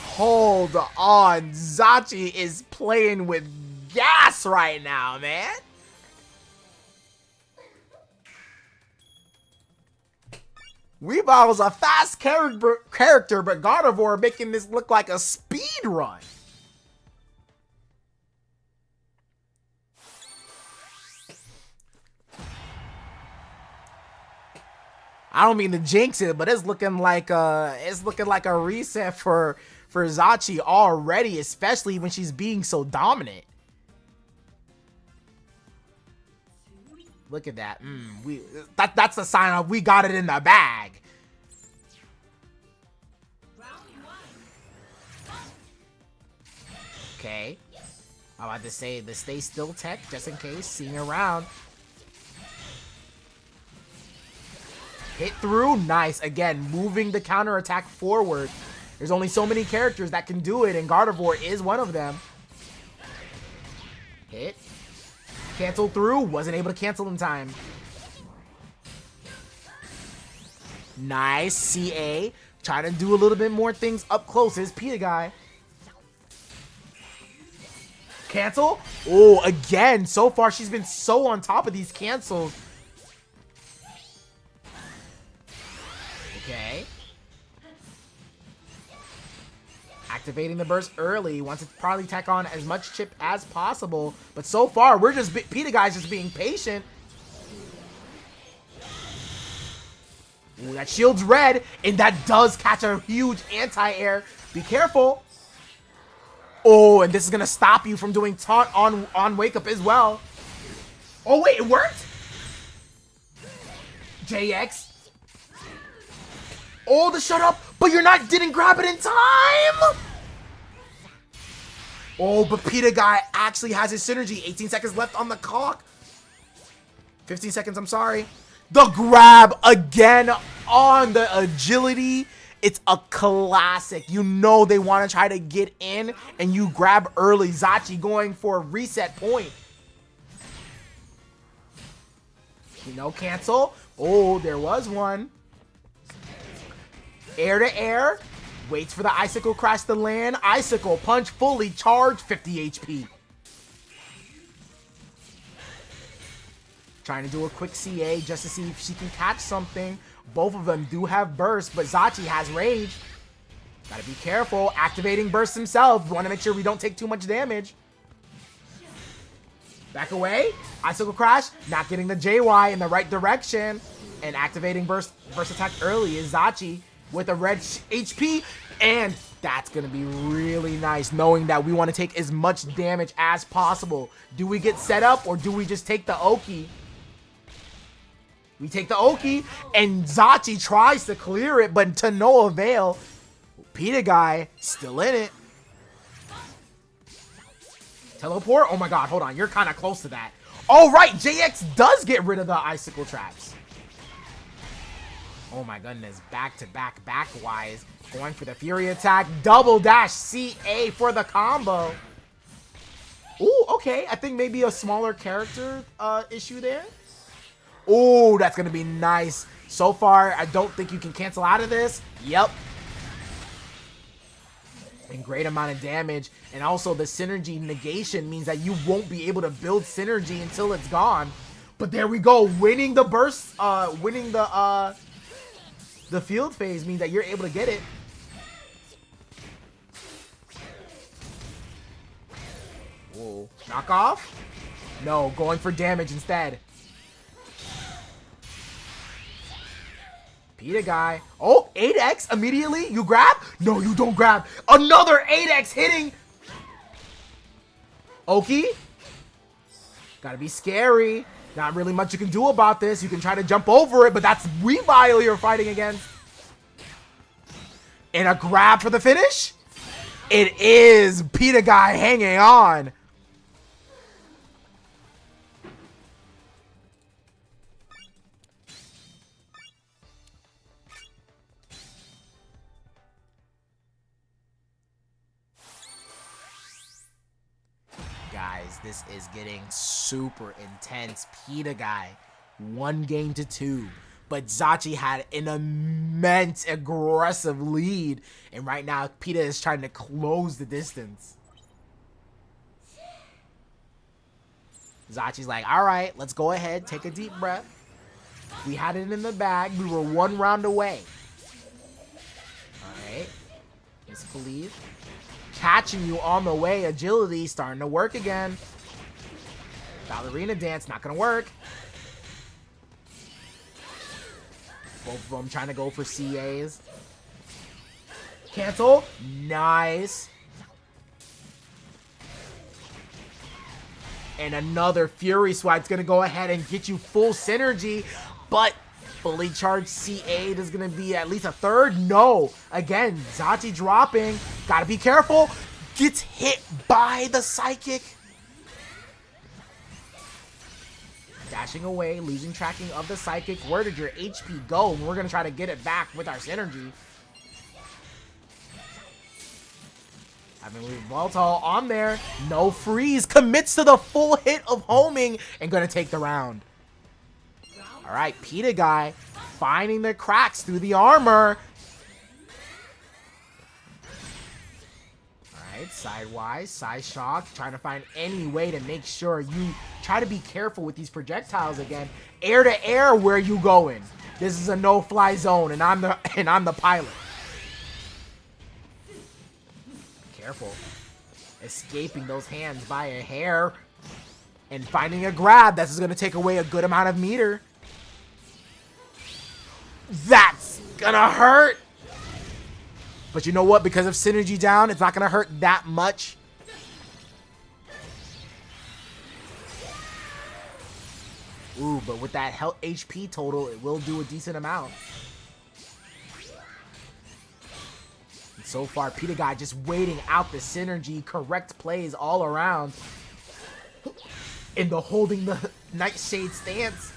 Hold on. Zachi is playing with gas right now, man. Weavile's a fast character, but Gardevoir making this look like a speed run. I don't mean to jinx it, but it's looking like a reset for Zachi already, especially when she's being so dominant. Look at that. That's a sign of we got it in the bag. Okay. I'm about to say the stay still tech, just in case. Seeing around. Hit through. Nice. Again, moving the counterattack forward. There's only so many characters that can do it, and Gardevoir is one of them. Hit. Cancel through. Wasn't able to cancel in time. Nice. CA. Trying to do a little bit more things up close is PitaGuy. Cancel. Oh, again. So far, she's been so on top of these cancels. Okay. Activating the burst early. Wants to probably tack on as much chip as possible. But so far, we're just PitaGuy's just being patient. Ooh, that shield's red, and that does catch a huge anti-air. Be careful. Oh, and this is gonna stop you from doing taunt on wake up as well. Oh wait, it worked. JX. Oh, the shut up, but didn't grab it in time. Oh, but PitaGuy actually has his synergy. 18 seconds left on the clock. 15 seconds, I'm sorry. The grab again on the agility. It's a classic. You know they want to try to get in, and you grab early. Zachi going for a reset point. No cancel. Oh, there was one. Air to air. Waits for the Icicle Crash to land. Icicle Punch fully charged. 50 HP. Trying to do a quick CA just to see if she can catch something. Both of them do have Burst, but Zachi has Rage. Gotta be careful. Activating Burst himself. Want to make sure we don't take too much damage. Back away. Icicle Crash. Not getting the JY in the right direction. And activating Burst attack early is Zachi with a red HP. And that's going to be really nice, knowing that we want to take as much damage as possible. Do we get set up or do we just take the Oki? We take the Oki, and Zachi tries to clear it, but to no avail. PitaGuy still in it. Teleport? Oh my god, hold on. You're kind of close to that. Oh, right. JX does get rid of the Icicle Traps. Oh my goodness. Back-to-back, back-wise. Going for the Fury attack. Double dash CA for the combo. Ooh, okay. I think maybe a smaller character issue there. Ooh, that's going to be nice. So far, I don't think you can cancel out of this. Yep. And great amount of damage. And also the synergy negation means that you won't be able to build synergy until it's gone. But there we go. Winning the burst, winning the field phase means that you're able to get it. Whoa. Knock off? No, going for damage instead. PitaGuy. Oh, 8x immediately. You grab? No, you don't grab. Another 8x hitting. Oki. Gotta be scary. Not really much you can do about this. You can try to jump over it, but that's Weavile you're fighting against. And a grab for the finish? It is PitaGuy hanging on. Guys, this is getting super intense. PitaGuy, 1-2, but Zachi had an immense aggressive lead, and right now Pita is trying to close the distance. Zachi's like, all right, let's go ahead, take a deep breath. We had it in the bag. We were 1 round away. All right, let's believe. Catching you on the way. Agility starting to work again. Ballerina dance, not gonna work. Both of them trying to go for CAs. Cancel. Nice. And another Fury Swipe's gonna go ahead and get you full synergy, but fully charged CA is going to be at least a third. No. Again, Zachi dropping. Got to be careful. Gets hit by the Psychic. Dashing away, losing tracking of the Psychic. Where did your HP go? We're going to try to get it back with our synergy. Having Weavile on there. No freeze. Commits to the full hit of homing and going to take the round. All right, PitaGuy finding the cracks through the armor. All right, sidewise, side shock, trying to find any way to make sure you try to be careful with these projectiles again. Air to air, where you going? This is a no-fly zone, and I'm the pilot. Careful, escaping those hands by a hair, and finding a grab that's going to take away a good amount of meter. That's gonna hurt. But you know what? Because of synergy down, it's not gonna hurt that much. Ooh, but with that health HP total, it will do a decent amount. And so far, PitaGuy just waiting out the synergy, correct plays all around. In the holding the Nightshade stance.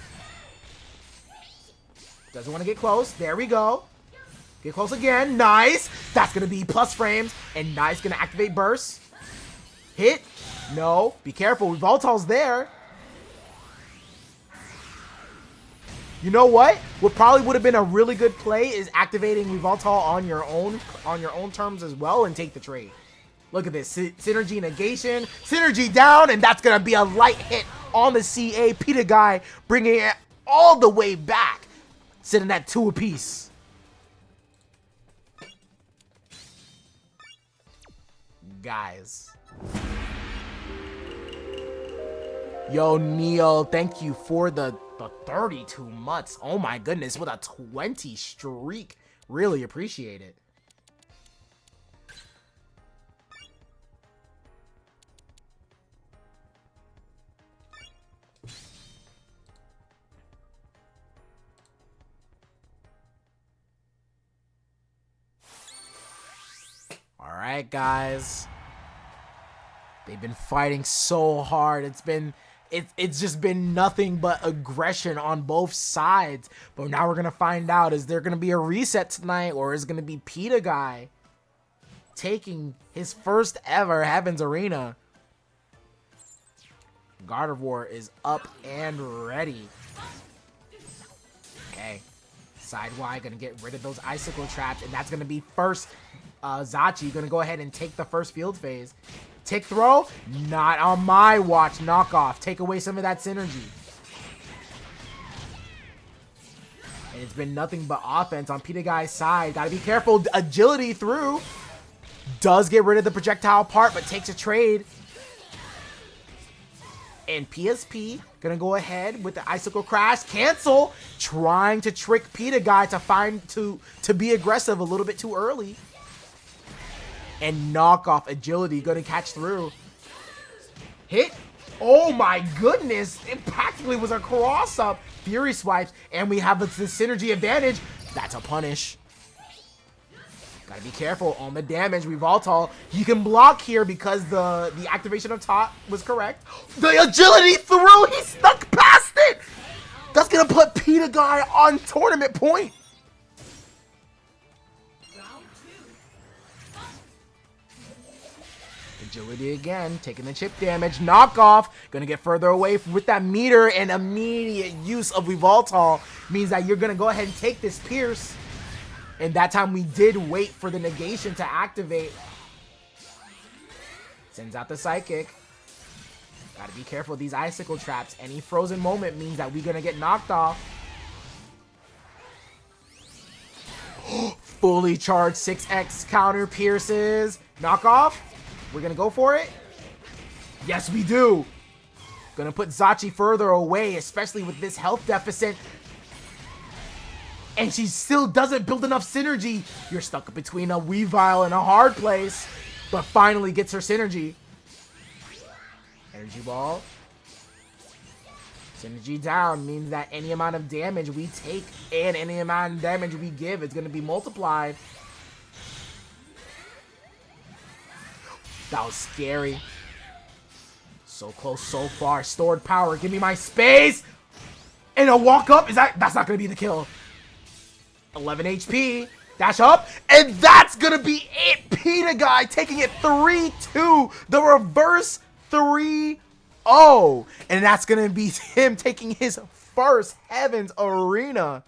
Doesn't want to get close. There we go. Get close again. Nice. That's going to be plus frames. And Nice going to activate burst. Hit. No. Be careful. Weavile's there. You know what? What probably would have been a really good play is activating Weavile on your own terms as well and take the trade. Look at this. Synergy negation. Synergy down, and that's going to be a light hit on the CA. PitaGuy bringing it all the way back. Sitting at 2 apiece. Guys. Yo, Neo, thank you for the 32 months. Oh my goodness, with a 20 streak. Really appreciate it. All right, guys. They've been fighting so hard. It's just been nothing but aggression on both sides. But now we're going to find out, is there going to be a reset tonight, or is it going to be PitaGuy taking his first ever Heaven's Arena? Gardevoir is up and ready. Okay. Side Y going to get rid of those Icicle Traps, and that's going to be first. Zachi going to go ahead and take the first field phase. Tick throw? Not on my watch. Knockoff. Take away some of that synergy. And it's been nothing but offense on PitaGuy's side. Gotta be careful. Agility through. Does get rid of the projectile part, but takes a trade. And PSP gonna go ahead with the Icicle Crash. Cancel. Trying to trick PitaGuy to be aggressive a little bit too early. And knockoff agility gonna catch through. Hit. Oh my goodness. It practically was a cross up. Fury swipes. And we have the synergy advantage. That's a punish. Gotta be careful on the damage. Weavile, you can block here because the activation of top was correct. The agility through. He snuck past it. That's gonna put PitaGuy on tournament point. Agility again, taking the chip damage. Knockoff, gonna get further away with that meter, and immediate use of Weavile means that you're gonna go ahead and take this Pierce. And that time we did wait for the negation to activate. Sends out the Psychic. Gotta be careful of these Icicle Traps. Any frozen moment means that we're gonna get knocked off. Fully charged 6x counter pierces. Knockoff. We're gonna go for it. Yes, we do. Gonna put Zachi further away, especially with this health deficit. And she still doesn't build enough synergy. You're stuck between a Weavile and a hard place. But finally gets her synergy. Energy Ball. Synergy down means that any amount of damage we take and any amount of damage we give is gonna be multiplied. That was scary. So close, so far. Stored power. Give me my space. And a walk up. That's not going to be the kill. 11 HP. Dash up. And that's going to be it. PitaGuy taking it 3-2. The reverse 3-0. And that's going to be him taking his first Heaven's Arena.